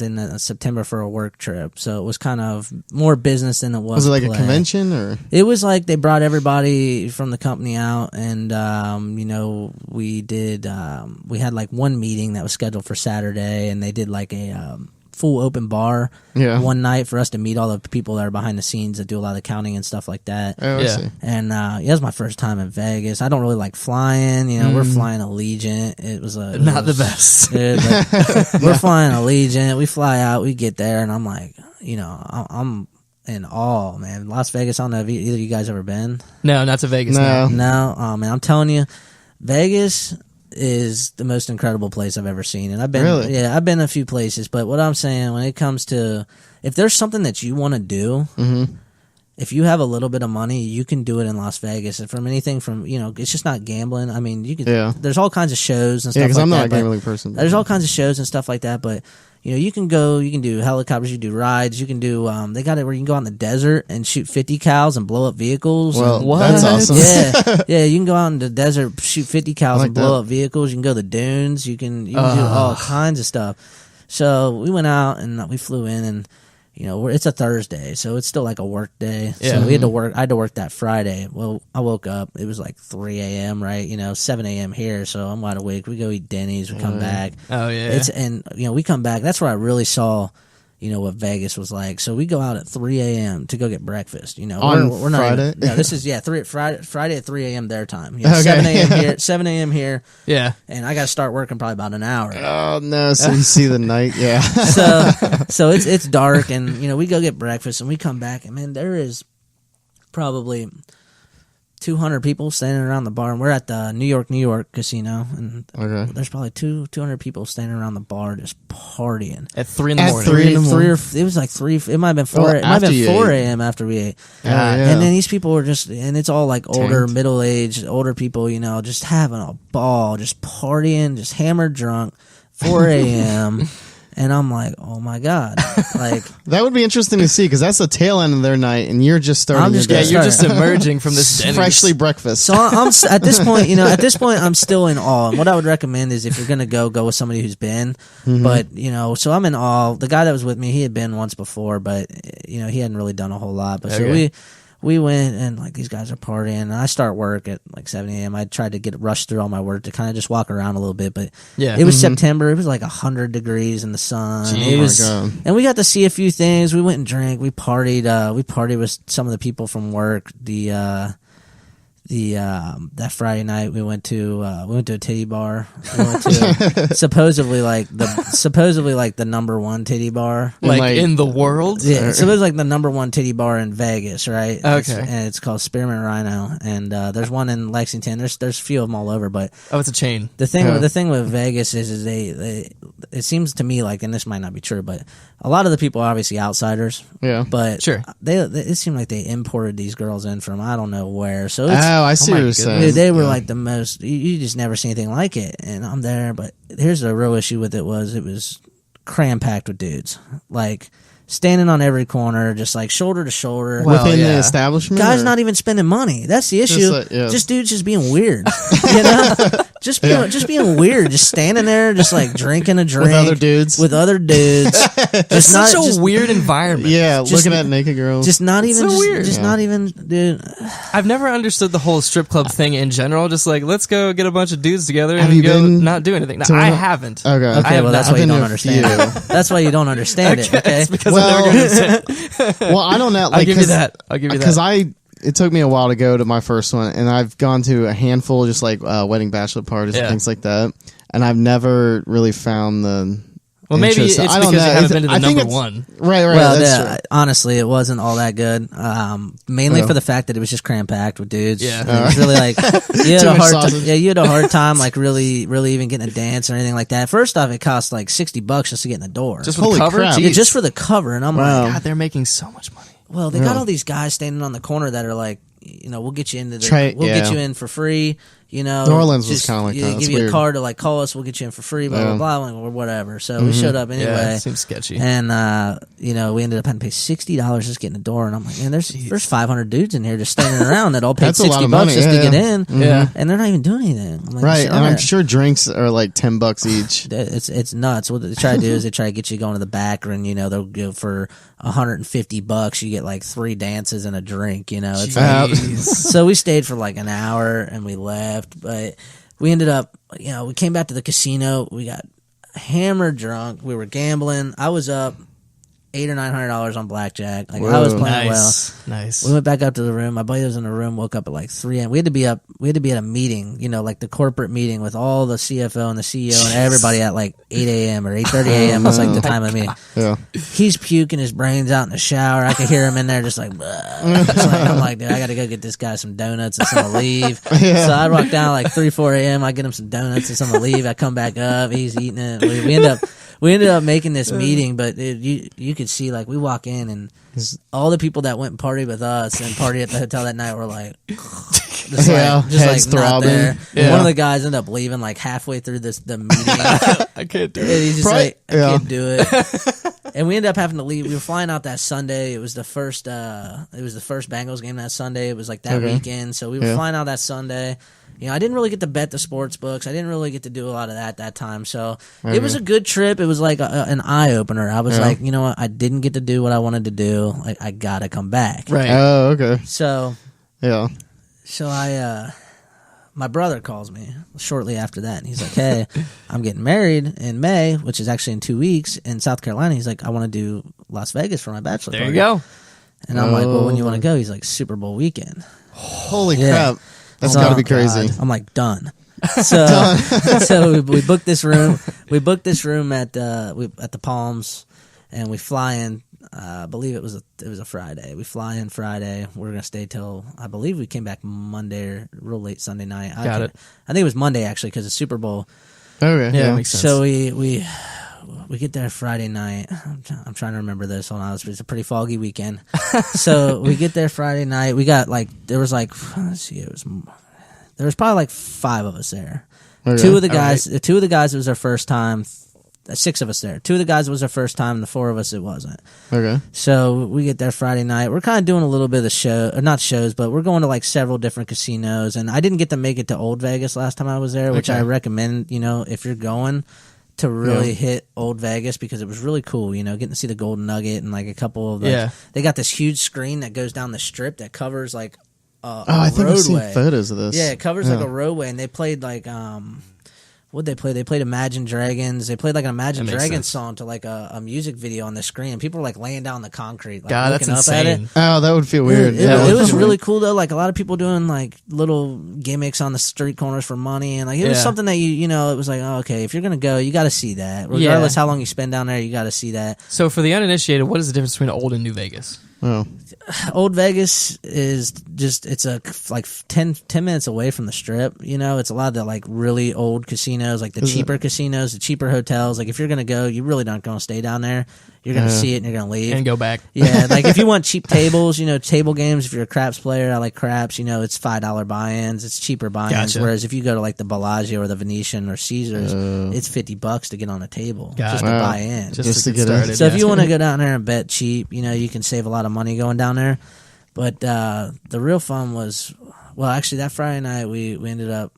in September for a work trip, so it was kind of more business than it was. Was it like play. a convention or? It was like they brought everybody from the company out, and we did. We had like one meeting that was scheduled for Saturday, and they did like a full open bar one night for us to meet all the people that are behind the scenes that do a lot of accounting and stuff like that. Oh, I see. And it was my first time in Vegas. I don't really like flying. We're flying Allegiant. It was the best. We're flying Allegiant. We fly out. We get there, and I'm like, I'm in awe, man. Las Vegas. I don't know if either of you guys ever been. No, not to Vegas. No. Oh man, I'm telling you, Vegas is the most incredible place I've ever seen. And I've been, I've been a few places, but what I'm saying when it comes to, if there's something that you want to do, if you have a little bit of money, you can do it in Las Vegas. And from anything from, it's just not gambling. I mean, you can, there's all kinds of shows and stuff like that. Yeah, because I'm not a gambling person. There's all kinds of shows and stuff like that, but you can go, you can do helicopters, you can do rides, you can do, they got it where you can go out in the desert and shoot 50 cals and blow up vehicles. Well, what? That's awesome. Yeah, you can go out in the desert, shoot 50 cals and blow up vehicles. You can go to the dunes. You can do all kinds of stuff. So we went out and we flew in, and it's a Thursday, so it's still like a work day. So we had to work. I had to work that Friday. Well, I woke up. It was like 3 a.m. Right, 7 a.m. here, so I'm wide awake. We go eat Denny's. We come back. Oh yeah. We come back. That's where I really saw, what Vegas was like. So we go out at 3 a.m. to go get breakfast. On we're not Friday. This is Friday at 3 a.m. their time. 7 a.m. here. 7 a.m. here. Yeah. And I got to start working probably about an hour. Oh no! So you see the night, yeah. So it's dark, and we go get breakfast, and we come back, and man, there is probably 200 people standing around the bar, and we're at the New York casino, and there's probably 200 people standing around the bar just partying at 3 in the morning. 3 in the morning. It was like 3. It might have been 4. It might have been 4 a.m. after we ate. And then these people were just, and it's all like older, middle-aged, older people, just having a ball, just partying, just hammered drunk, 4 a.m. And I'm like, oh my God. Like, that would be interesting to see, because that's the tail end of their night, and you're just starting your day. You're just emerging from this Denny's. Freshly breakfast. So I'm at this point, I'm still in awe. And what I would recommend is, if you're going to go with somebody who's been. But, so I'm in awe. The guy that was with me, he had been once before, but, he hadn't really done a whole lot. But so we went, and like these guys are partying, and I start work at like 7 a.m. I tried to get rushed through all my work to kind of just walk around a little bit, but it was September. It was like 100 degrees in the sun. And we got to see a few things. We went and drank. We partied. We partied with some of the people from work. That Friday night we went to a titty bar. We went to supposedly like the number one titty bar, like in the world. Yeah, so it was like the number one titty bar in Vegas, right? Okay, and it's called Spearmint Rhino, and there's one in Lexington. There's a few of them all over, but it's a chain. The thing with Vegas is they it seems to me like, and this might not be true, but a lot of the people are obviously outsiders. Yeah, but sure, it seemed like they imported these girls in from I don't know where. So it's, I see what you're saying. Dude, they were like the most. You just never see anything like it. And I'm there, but here's the real issue with it was cram packed with dudes, like standing on every corner, just like shoulder to shoulder within the establishment. Guys not even spending money. That's the issue. Just dudes just being weird. Just being weird, just standing there, just like drinking a drink with other dudes. It's such a weird environment. Yeah, looking at naked girls. Just not even. So weird. Not even, dude. I've never understood the whole strip club thing in general. Just like, let's go get a bunch of dudes together Have and you go been not do anything. No, I haven't. Okay, well, that's why you don't understand. That's why you don't understand it. Okay, because I've never well, I don't know. Like, I'll give you that. Because it took me a while to go to my first one, and I've gone to a handful of just like wedding bachelor parties and things like that, and I've never really found the Well, maybe it's I because don't you know. haven't been to the I think number it's- one. Right. Well, That's true. honestly, it wasn't all that good. Mainly for the fact that it was just cram packed with dudes. Yeah. And it was really like you had Too a much hard sausage. you had a hard time like really even getting a dance or anything like that. First off, it cost like $60 just to get in the door. Just for Holy the cover? crap. Yeah, Jeez. just for the cover, and I'm Wow. like, God, they're making so much money. well, they got all these guys standing on the corner that are like, we'll get you into we'll yeah. get you in for free. New Orleans was kinda like that. Give It's you a weird. card to like call us. We'll get you in for free. Blah blah blah, or whatever. So we showed up anyway. Yeah, it seems sketchy. And we ended up having to pay $60 just getting the door, and I'm like, man, there's 500 dudes in here just standing around that all paid That's a lot $60 of money, just to yeah, get yeah. in, Yeah. and they're not even doing anything. I'm like, Right, shit, and I'm sure drinks are like $10 each. it's nuts. What they try to do is they try to get you going to the back, and they'll go for $150. You get like 3 dances and a drink. It's like, Jeez. so we stayed for like an hour and we left, but we ended up, we came back to the casino. We got hammered drunk. We were gambling. I was up $800 or $900 on blackjack. Like I was Whoa. playing well. Nice. We went back up to the room. My buddy was in the room. Woke up at like 3 a.m. We had to be up. We had to be at a meeting. Like the corporate meeting with all the CFO and the CEO and everybody at like 8 a.m. or 8:30 a.m. was like the time of the meeting. Yeah. He's puking his brains out in the shower. I could hear him in there just like, I'm like, dude, I got to go get this guy some donuts and some leave. So I walk down like 3-4 a.m. I get him some donuts and some leave. I come back up. He's eating it. We ended up making this meeting, but you could see like we walk in and all the people that went and partied with us and partied at the hotel that night were like, just heads like not throbbing. there. Yeah. One of the guys ended up leaving like halfway through the meeting. I can't do And it. he's just Probably- like, I can't do it. And we ended up having to leave. We were flying out that Sunday. It was the first Bengals game that Sunday. It was like that weekend. So we were flying out that Sunday. I didn't really get to bet the sports books. I didn't really get to do a lot of that time. So it was a good trip. It was like an eye opener. I was like, you know what? I didn't get to do what I wanted to do. Like I gotta come back. Right. Oh, okay. So Yeah. my brother calls me shortly after that, and he's like, hey, I'm getting married in May, which is actually in 2 weeks, in South Carolina. He's like, I want to do Las Vegas for my bachelor There party. you go. And I'm like, well, when you want to go? He's like, Super Bowl weekend. Holy Yeah. crap. That's Oh, got to be God. crazy. I'm like, done. So, so we booked this room. We booked this room at the Palms, and we fly in. I believe it was a Friday. We fly in Friday. We're gonna stay till I believe we came back Monday or real late Sunday night. Got it. I think it was Monday actually because it's Super Bowl. Okay. Yeah, Yeah. makes sense. So we get there Friday night. I'm trying to remember this. Hold on, it's a pretty foggy weekend. So we get there Friday night. We got there was probably like 5 of us there. Okay. Two of the guys it was their first time. 6 of us there. 2 of the guys it was their first time, and the 4 of us it wasn't. Okay. So we get there Friday night. We're kind of doing a little bit of show, or not shows, but we're going to like several different casinos. And I didn't get to make it to Old Vegas last time I was there, which Okay. I recommend. If you're going to really hit Old Vegas because it was really cool. Getting to see the Golden Nugget and like a couple of they got this huge screen that goes down the strip that covers like I think I've seen roadway. photos of this. Yeah, it covers like a roadway, and they played like what'd they play? They played Imagine Dragons. They played like an Imagine That makes Dragons sense. song to like a music video on the screen. People were like laying down the concrete, like God, that's looking up at it. insane. Oh, that would feel weird. It was feel really weird. cool though. Like a lot of people doing like little gimmicks on the street corners for money, and like it was Yeah. something that it was like, oh, okay, if you're gonna go, you got to see that. Regardless how long you spend down there, you got to see that. So for the uninitiated, what is the difference between Old and New Vegas? Oh. Old Vegas is just it's like 10 minutes away from the strip. It's a lot of the like really old casinos, like the cheaper casinos, the cheaper hotels. Like if you're gonna go, you really not gonna stay down there. You're gonna see it and you're gonna leave And go back. Yeah, like if you want cheap tables, table games. If you're a craps player, I like craps. It's $5 buy-ins. It's cheaper buy-ins. Gotcha. Whereas if you go to like the Bellagio or the Venetian or Caesars, it's $50 to get on a table just to Wow. buy in. Just to get get in. started. So yeah. if you want to go down there and bet cheap, you can save a lot of money going down there. But the real fun was, well, actually that Friday night we ended up,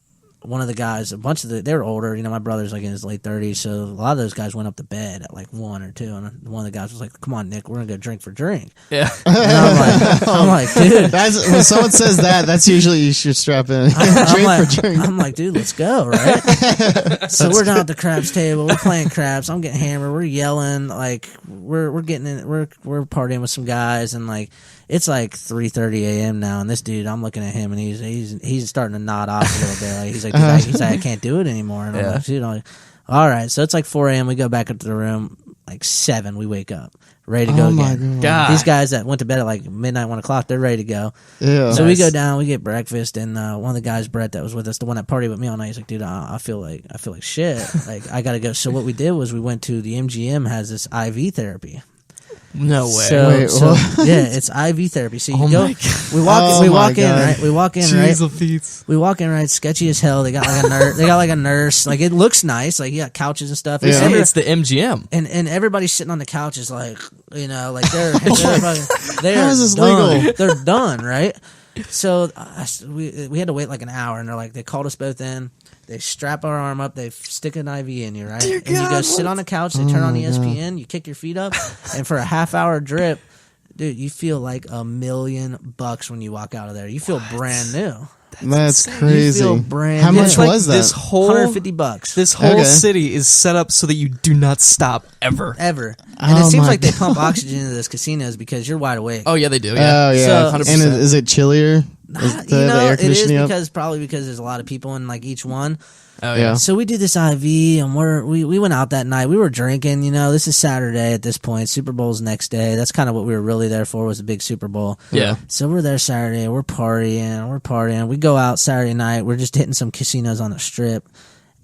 one of the guys, they were older. My brother's like in his late 30s, so a lot of those guys went up to bed at like 1 or 2, and one of the guys was like, "Come on, Nick, we're gonna go drink for drink." Yeah. And I'm like, dude. That's when someone says that. That's usually you should strap in. I'm like, dude, let's go, right? So we're down at the craps table. We're playing craps. I'm getting hammered. We're yelling. Like we're getting in. We're partying with some guys, and like it's like 3:30 a.m. now. And this dude, I'm looking at him, and he's starting to nod off a little bit. Like he's like, I can't do it anymore. And I'm like, dude, All right, so it's like 4 a.m. We go back up to the room. Like 7, we wake up, ready to go again. God. These guys that went to bed at like midnight, 1 o'clock, they're ready to go. Yeah. So we go down, we get breakfast, and one of the guys, Brett, that was with us, the one that partied with me all night, he's like, "Dude, I feel like shit. Like I gotta go." So what we did was we went to the MGM has this IV therapy. No way. So yeah, it's IV therapy. So you go, we walk in, right? We walk in, right? We walk in, right? Sketchy as hell. They got like a nurse. Like it looks nice. Like you got couches and stuff. Yeah. It's the MGM, and everybody's sitting on the couches, like like they're How is this done. legal? They're done, right? So we had to wait like an hour, and they called us both in. They strap our arm up. They stick an IV in you, right? Dear and you go sit on the couch. They turn on ESPN. You kick your feet up, and for a half-hour drip, dude, you feel like $1,000,000 when you walk out of there. You feel brand new. That's crazy. You feel brand How new. much was that? This whole $150. This whole Okay. city is set up so that you do not stop ever. And it Oh seems my like they God. pump oxygen into those casinos because you're wide awake. Oh yeah, they do. Yeah. Oh yeah. So- And 100%. is it chillier? Is the air it is conditioning up? because there's a lot of people in like each one. Oh Yeah. yeah. So we do this IV, and we went out that night. We were drinking. This is Saturday at this point. Super Bowl's next day. That's kind of what we were really there for, was the big Super Bowl. Yeah. So we're there Saturday. We're partying. We go out Saturday night. We're just hitting some casinos on the strip.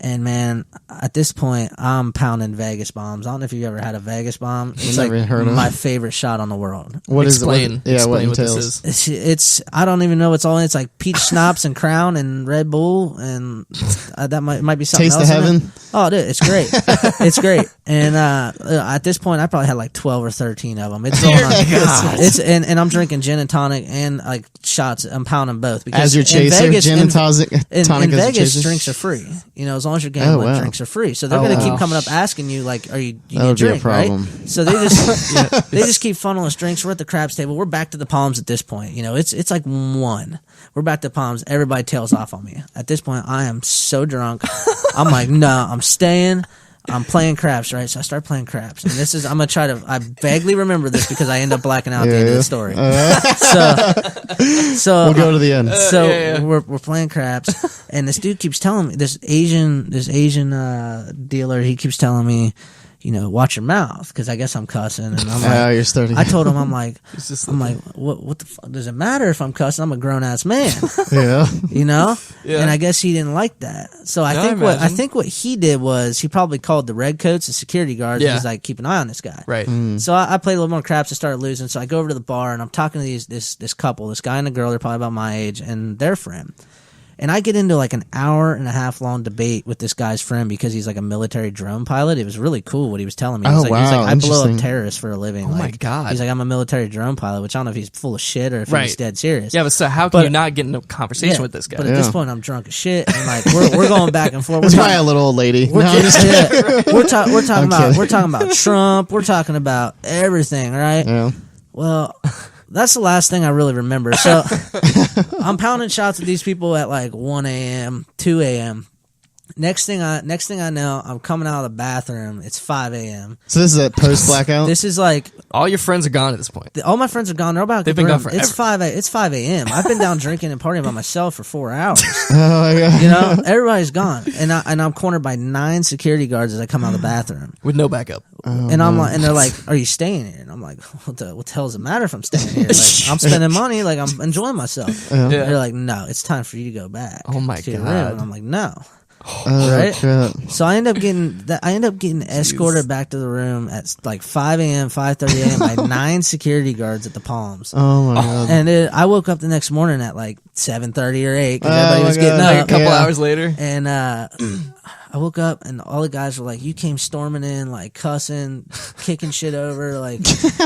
And man, at this point, I'm pounding Vegas bombs. I don't know if you've ever had a Vegas bomb. It's Never like heard of my it. favorite shot on the world. What is Explain. it? Yeah, Explain what what this entails? is. It's I don't even know what's all in. It's like peach schnapps and Crown and Red Bull, and that might be something Taste else of in it. heaven? Oh, dude, it's great. It's great. And at this point, I probably had like 12 or 13 of them. It's going on. It's and I'm drinking gin and tonic and like shots. I'm pounding both because As your in chaser, Vegas, gin and tonic in as your Vegas, chaser? drinks are free. As long as you're gambling, wow. drinks are free. So they're Oh, going to wow. keep coming up asking you like, "Are you That need a would be a drink?" problem. Right? So they just keep funneling us drinks. We're at the craps table. We're back to the Palms at this point. It's like 1. We're back to Palms. Everybody tails off on me. At this point, I am so drunk. I'm like, no, I'm staying. I'm playing craps, right? So I start playing craps, and I'm gonna try to. I vaguely remember this because I end up blacking out at the end of the story. So We'll go to the end. So we're playing craps, and this dude keeps telling me, this Asian dealer, he keeps telling me, watch your mouth, because I guess I'm cussing, and I'm like, You're starting. I told him, I'm like, what the fuck does it matter if I'm cussing? I'm a grown ass man, Yeah. Yeah. And I guess he didn't like that. So I think what he did was he probably called the redcoats, the security guards, and Yeah. he's like, keep an eye on this guy. Right. So I played a little more craps and started losing. So I go over to the bar and I'm talking to this couple, this guy and a girl. They're probably about my age, and their friend. And I get into like an hour and a half long debate with this guy's friend because he's like a military drone pilot. It was really cool what he was telling me. He was like, I blow up Interesting. terrorists for a living. Oh my God. He's like, I'm a military drone pilot, which I don't know if he's full of shit or if he's dead serious. Yeah, but so how can you not get into a conversation with this guy? But at this point, I'm drunk as shit, and like we're going back and forth. It's probably a little old lady. We're talking kidding. about Trump. We're talking about everything, right? Yeah. Well, that's the last thing I really remember. So I'm pounding shots at these people at like 1 a.m., 2 a.m. Next thing I know, I'm coming out of the bathroom. It's 5 a.m. So this is a post blackout. This is like All your friends are gone at this point. all my friends are gone. They're about. They've been gone forever. It's 5 a.m. I've been down drinking and partying by myself for 4 hours. Oh my God. Everybody's gone, and I'm cornered by 9 security guards as I come out of the bathroom. With no backup. And I'm like, and they're like, "Are you staying here?" And I'm like, "What the hell does it matter if I'm staying here? Like, I'm spending money, like I'm enjoying myself." Yeah. They're like, "No, it's time for you to go back." Oh my to your God. room." And I'm like, "No." Oh, Right? crap. So I end up getting escorted back to the room at like 5 a.m., 5:30 a.m. by 9 security guards at the Palms. Oh my God. And I woke up the next morning at like 7:30 or 8 because Oh everybody my was God. getting Like up. a couple Yeah. hours later. And I woke up and all the guys were like, "You came storming in, like cussing, kicking shit over, like."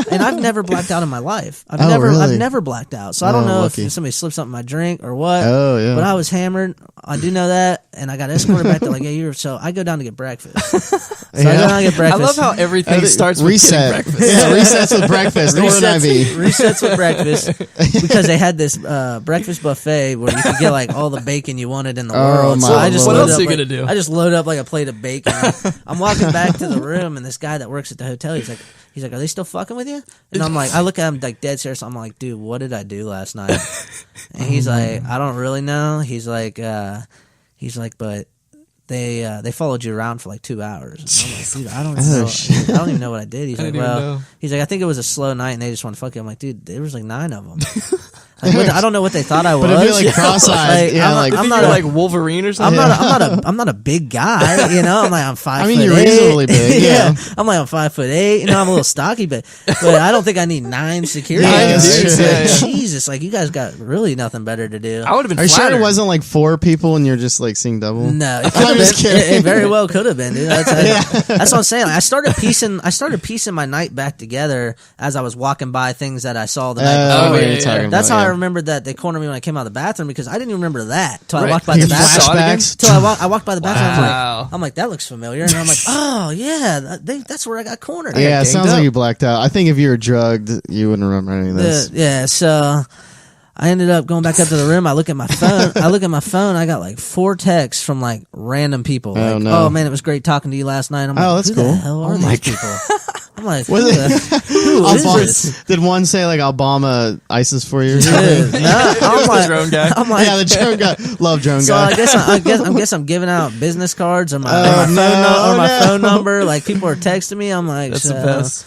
And I've never blacked out in my life. I've really? never blacked out. So I don't Oh, know lucky. if somebody slipped something in my drink or what. Oh, yeah. But I was hammered. I do know that, and I got escorted back to like 8 years. So I go down to get breakfast. So I go down to get I breakfast. love how everything starts with reset. getting breakfast. Yeah, resets with breakfast. Or an IV. Resets with breakfast because they had this breakfast buffet where you could get like all the bacon you wanted in the world. So my I just Lord. What loaded else up, are you like- gonna do? I just loaded up like a plate of bacon. I'm walking back to the room, and this guy that works at the hotel, he's like, "Are they still fucking with you?" And I'm like, I look at him like dead serious. I'm like, "Dude, what did I do last night?" And he's like, "I don't really know." He's like, but they followed you around for like 2 hours. And I'm like, dude, I don't even know what I did. He's like, well, he's like, I think it was a slow night and they just want to fuck you. I'm like, dude, there was like 9 of them. Like, I don't know what they thought I was. But if you're like cross-eyed, I'm not like Wolverine or something. I'm not a big guy, you know. I'm like, I'm 5 foot 8. you're reasonably big. Yeah. I'm like, I'm 5'8". You know, I'm a little stocky, but I don't think I need 9 security guards. Like, Jesus, like you guys got really nothing better to do. I would have been. Are you flattered. sure it wasn't like 4 people and you're just like seeing double? No, I'm just kidding. It very well could have been, dude. That's what I'm saying. Like, I started piecing my night back together as I was walking by things that I saw the night before. That's how I remembered that they cornered me when I came out of the bathroom, because I didn't even remember that till I walked by the bathroom. Till I walked by the bathroom. I'm like, that looks familiar, and I'm like, oh yeah, that's where I got cornered. Yeah, it sounds like you blacked out. I think if you were drugged, you wouldn't remember any of this. Yeah, so I ended up going back up to the room. I look at my phone. I got like 4 texts from like random people. Like, oh man, it was great talking to you last night. I'm like, that's who cool. the hell are these people? I'm like, who is this? Did one say like Obama ISIS for you? I'm like, the drone guy. Yeah, the drone guy. Love drone guy. So I guess I'm giving out business cards or my phone number. Like people are texting me. I'm like, that's the best.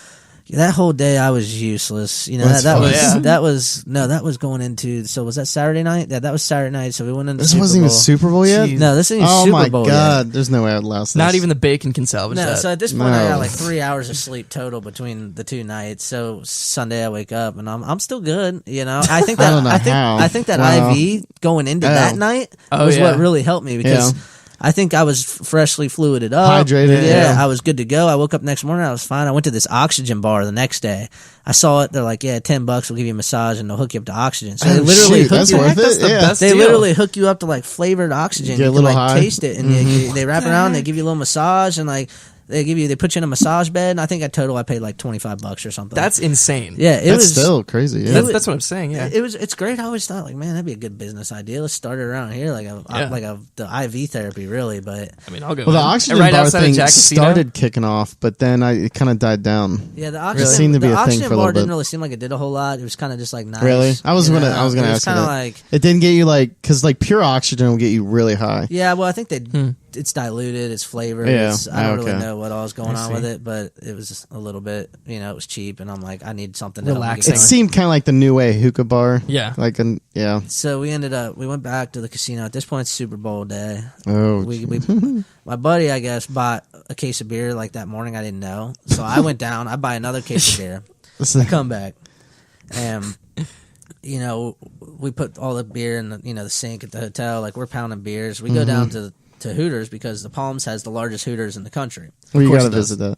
That whole day I was useless. You know, that was going into. So was that Saturday night? Yeah, that was Saturday night. So we went into. This wasn't even Super Bowl yet. No, this isn't even Super Bowl yet. Oh my God! There's no way I'd last. Not even the bacon can salvage that. So at this point I got like 3 hours of sleep total between the 2 nights. So Sunday I wake up and I'm still good. You know, I think that I think that IV going into that night was what really helped me, because I think I was freshly fluided up. Hydrated. Yeah, I was good to go. I woke up next morning, I was fine. I went to this oxygen bar the next day. I saw it. They're like, yeah, $10, we'll give you a massage and they'll hook you up to oxygen. So they literally literally hook you up to like flavored oxygen. Get you a little can like high. taste it, and they wrap around, they give you a little massage, and like they put you in a massage bed, and I think I paid like $25 or something. That's insane. Yeah, that's still crazy. Yeah. That's what I'm saying. Yeah, it's great. I always thought like, man, that'd be a good business idea. Let's start it around here, the IV therapy, really. But I mean, I'll go. Well, the oxygen bar thing started kicking off, but then it kind of died down. Yeah, the oxygen seemed to be a thing for a little bit. Didn't really seem like it did a whole lot. It was kind of just like nice. Really, I was gonna ask you that. Like, it didn't get you like, because like pure oxygen will get you really high. Yeah, well, I think it's diluted, it's flavored. Yeah, I don't really know what all was going on with it, but it was just a little bit, it was cheap, and I'm like, I need something relaxing. It seemed kind of like the new way hookah bar. Yeah. So we went back to the casino. At this point, it's Super Bowl day. Oh, my buddy, I guess, bought a case of beer like that morning. I didn't know. So I went down, I buy another case of beer. I come back, and we put all the beer in the sink at the hotel. Like, we're pounding beers. We go down to Hooters, because the Palms has the largest Hooters in the country. Well, you gotta visit that.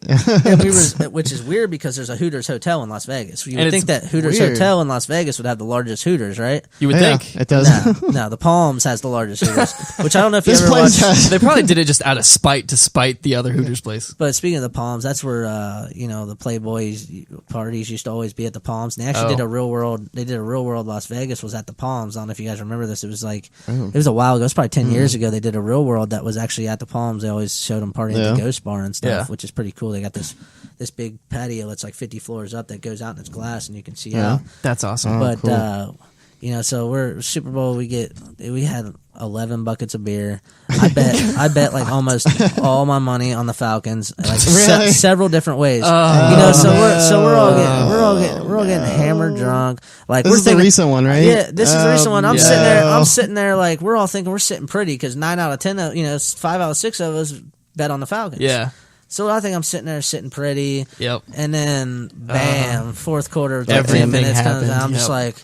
And which is weird, because there's a Hooters hotel in Las Vegas. You would think that Hooters hotel in Las Vegas would have the largest Hooters, right? You would think. It does. No, the Palms has the largest Hooters, which I don't know if you this ever place watched. They probably did it just out of spite to spite the other Hooters place. But speaking of the Palms, that's where the Playboys parties used to always be at the Palms. And they actually did a real world. They did a real world Las Vegas was at the Palms. I don't know if you guys remember this. It was like it was a while ago. It was probably 10 years ago. They did a real world that was actually at the Palms. They always showed them partying at the Ghost Bar and stuff, which is pretty cool. They got this big patio that's like 50 floors up that goes out and it's glass and you can see out. That's awesome. But cool. So we're Super Bowl. We had 11 buckets of beer. I bet like almost all my money on the Falcons, like several different ways. We're all getting hammered drunk. Like, this is the recent one, right? Yeah, this is the recent one. I'm sitting there like, we're all thinking we're sitting pretty, because 9 out of 10, 5 out of 6 of us bet on the Falcons. Yeah. So I think I'm sitting there sitting pretty. Yep. And then bam, fourth quarter, everything 10 minutes happened. I'm just like,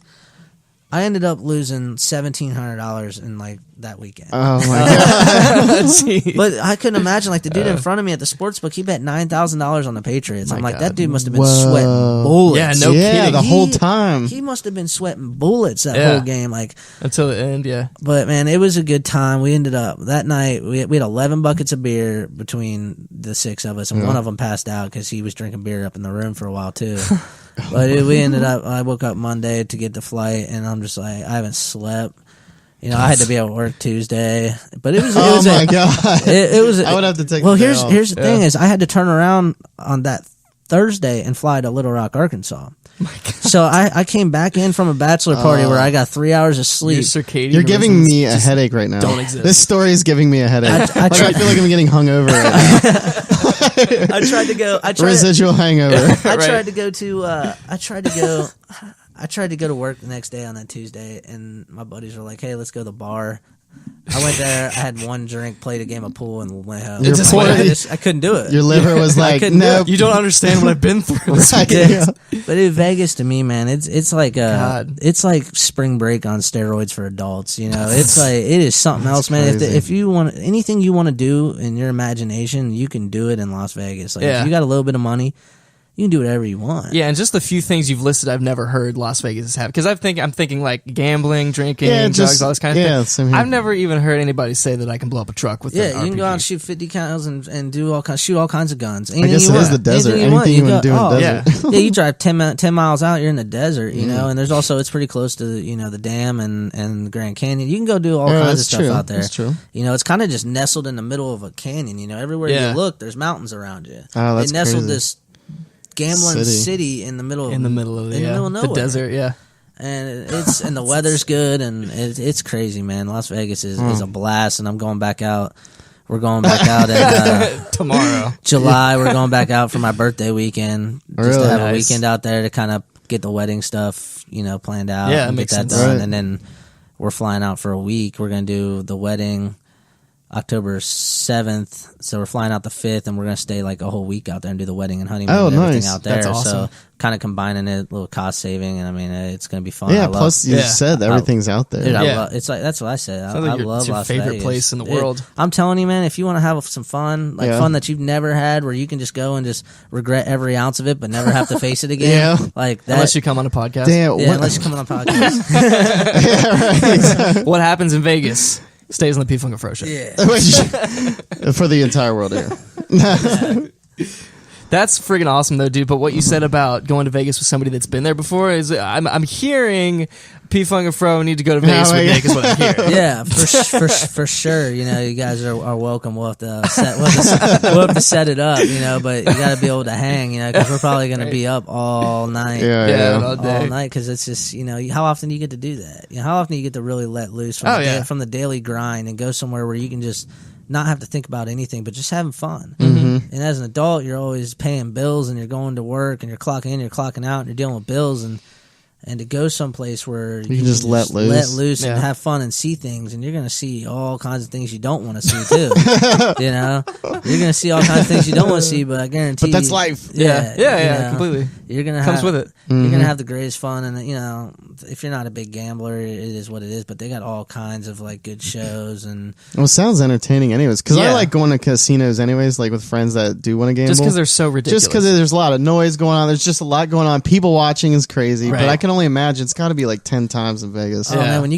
I ended up losing $1,700 in like that weekend. Oh my god! Let's see. But I couldn't imagine, like, the dude in front of me at the sports book, he bet $9,000 on the Patriots. I'm like, that dude must have been sweating bullets. Yeah, no kidding. The whole time he must have been sweating bullets that whole game, like until the end. Yeah. But man, it was a good time. We ended up that night. We had 11 buckets of beer between the 6 of us, and one of them passed out because he was drinking beer up in the room for a while too. But we ended up. I woke up Monday to get the flight, and I'm just like, I haven't slept. I had to be at work Tuesday, but it was. Oh my god! It was. I would have to take. Well, here's the thing: is I had to turn around on that Thursday and fly to Little Rock, Arkansas. So I came back in from a bachelor party where I got 3 hours of sleep. Your circadian You're giving rhythms me a just headache right now. don't exist. This story is giving me a headache. I feel like I'm getting hungover right now. I tried to go. Residual hangover. I tried to go to. I tried to go to work the next day on that Tuesday, and my buddies were like, "Hey, let's go to the bar." I went there. I had one drink, played a game of pool, and went home. I couldn't do it. Your liver was like, "Nope." You don't understand what I've been through. Yeah. But Vegas to me, man, it's like it's like spring break on steroids for adults. You know, it's like it is something else, man. If you want anything you want to do in your imagination, you can do it in Las Vegas. Like if you got a little bit of money, you can do whatever you want. Yeah, and just the few things you've listed, I've never heard Las Vegas has had. Because I'm thinking like gambling, drinking, drugs, all this kind of thing. I've never even heard anybody say that I can blow up a truck with an you can RPG. go out and shoot 50 counts and do shoot all kinds of guns. I guess it is the desert. Anything you want to do in the desert. Yeah, you drive 10 miles out, you're in the desert, you know, and there's also, it's pretty close to, the dam and the Grand Canyon. You can go do all kinds of stuff out there. That's true. You know, it's kind of just nestled in the middle of a canyon, you know, everywhere you look, there's mountains around you. Oh, that's they nestled crazy. this gambling city in the middle of nowhere. The desert, and and the weather's good, and it's crazy, man. Las Vegas is a blast, and I'm going back out. We're going back out at tomorrow, July. We're going back out for my birthday weekend, just to have a weekend out there to kind of get the wedding stuff, planned out. Yeah, and makes get that sense. done, Right. and then we're flying out for a week. We're gonna do the wedding October 7th, so we're flying out the 5th, and we're going to stay like a whole week out there and do the wedding and honeymoon and everything out there. That's awesome. So kind of combining it, a little cost saving, and I mean, it's going to be fun. Yeah, plus you said everything's out there. Dude, it's like, that's what I said. I love Las favorite Vegas. Place in the world. I'm telling you, man, if you want to have some fun, fun that you've never had, where you can just go and just regret every ounce of it, but never have to face it again. Like that. Unless you come on a podcast. Damn, unless you come on a podcast. What happens in Vegas stays on the P-Funk and Fro Show. Yeah. For the entire world here. That's friggin' awesome, though, dude. But what you said about going to Vegas with somebody that's been there before is, I'm hearing P-Funk and Fro need to go to Vegas with Nick is what I'm hearing. Yeah, for sure. You guys are welcome. We'll have to set it up. But you got to be able to hang. Because we're probably going to be up all night. All night. Because it's just how often do you get to do that? How often do you get to really let loose from the daily grind and go somewhere where you can just not have to think about anything, but just having fun. Mm-hmm. And as an adult, you're always paying bills, and you're going to work, and you're clocking in, you're clocking out, and you're dealing with bills, and to go someplace where you can just let loose and have fun and see things, and you're going to see all kinds of things you don't want to see too. You're going to see all kinds of things you don't want to see, but I guarantee. But that's life. Yeah, completely. You're going to comes with it. You're going to have the greatest fun, and if you're not a big gambler, it is what it is. But they got all kinds of like good shows, and well, it sounds entertaining, anyways. Because I like going to casinos, anyways, like with friends that do want to gamble. Just because they're so ridiculous. Just because there's a lot of noise going on. There's just a lot going on. People watching is crazy, right. but I can only imagine it's got to be like 10 times in Vegas. Oh man, when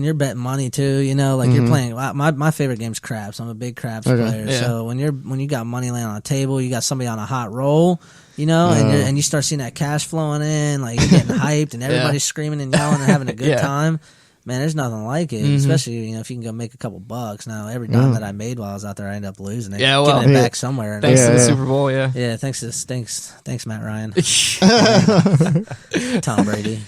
you're betting money too, like you're playing. My favorite game's craps. I'm a big craps player. Yeah. So when you got money laying on a table, you got somebody on a hot roll. And you start seeing that cash flowing in, like you're getting hyped, and everybody's screaming and yelling and having a good time. Man, there's nothing like it, especially if you can go make a couple bucks. Now, every dime that I made while I was out there, I ended up losing it. Getting it back somewhere. Thanks to the Super Bowl, Yeah, thanks, Matt Ryan. Tom Brady.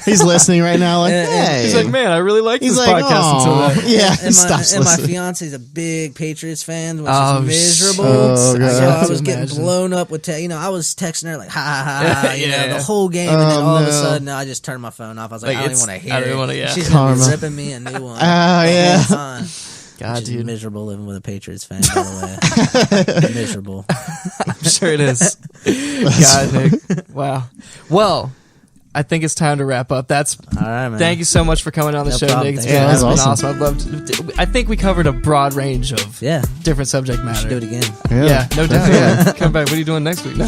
He's listening right now, like, hey. He's like, man, I really like this podcast until that. Yeah, and my fiance's a big Patriots fan, which is miserable. Oh, God. So I was getting blown up with, I was texting her like, ha ha ha, the whole game, and then all of a sudden, I just turned my phone off. I was like, I don't even want to hear it. She's going to be ripping me a new one. Oh, yeah. God, dude. Miserable living with a Patriots fan, by the way. Miserable. I'm sure it is. God, Nick. Wow. Well, I think it's time to wrap up. That's all right, man. Thank you so much for coming on the show, problem. Nick. That's been awesome. I'd love to. I think we covered a broad range of different subject matter. Do it again. Yeah, no doubt. Yeah. Come back. What are you doing next week? No.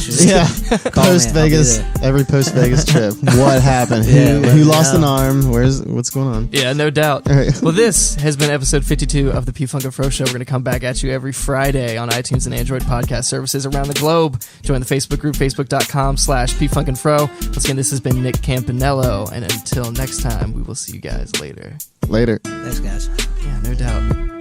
Post Vegas. Every post Vegas trip. What happened? Who lost an arm? What's going on? Yeah, no doubt. Right. Well, this has been episode 52 of the P-Funk and Fro Show. We're going to come back at you every Friday on iTunes and Android podcast services around the globe. Join the Facebook group, facebook.com/P-Funk and Fro. Once again, this has been Nick Campanello. And until next time, we will see you guys later. Later. Thanks, guys. Yeah, no doubt.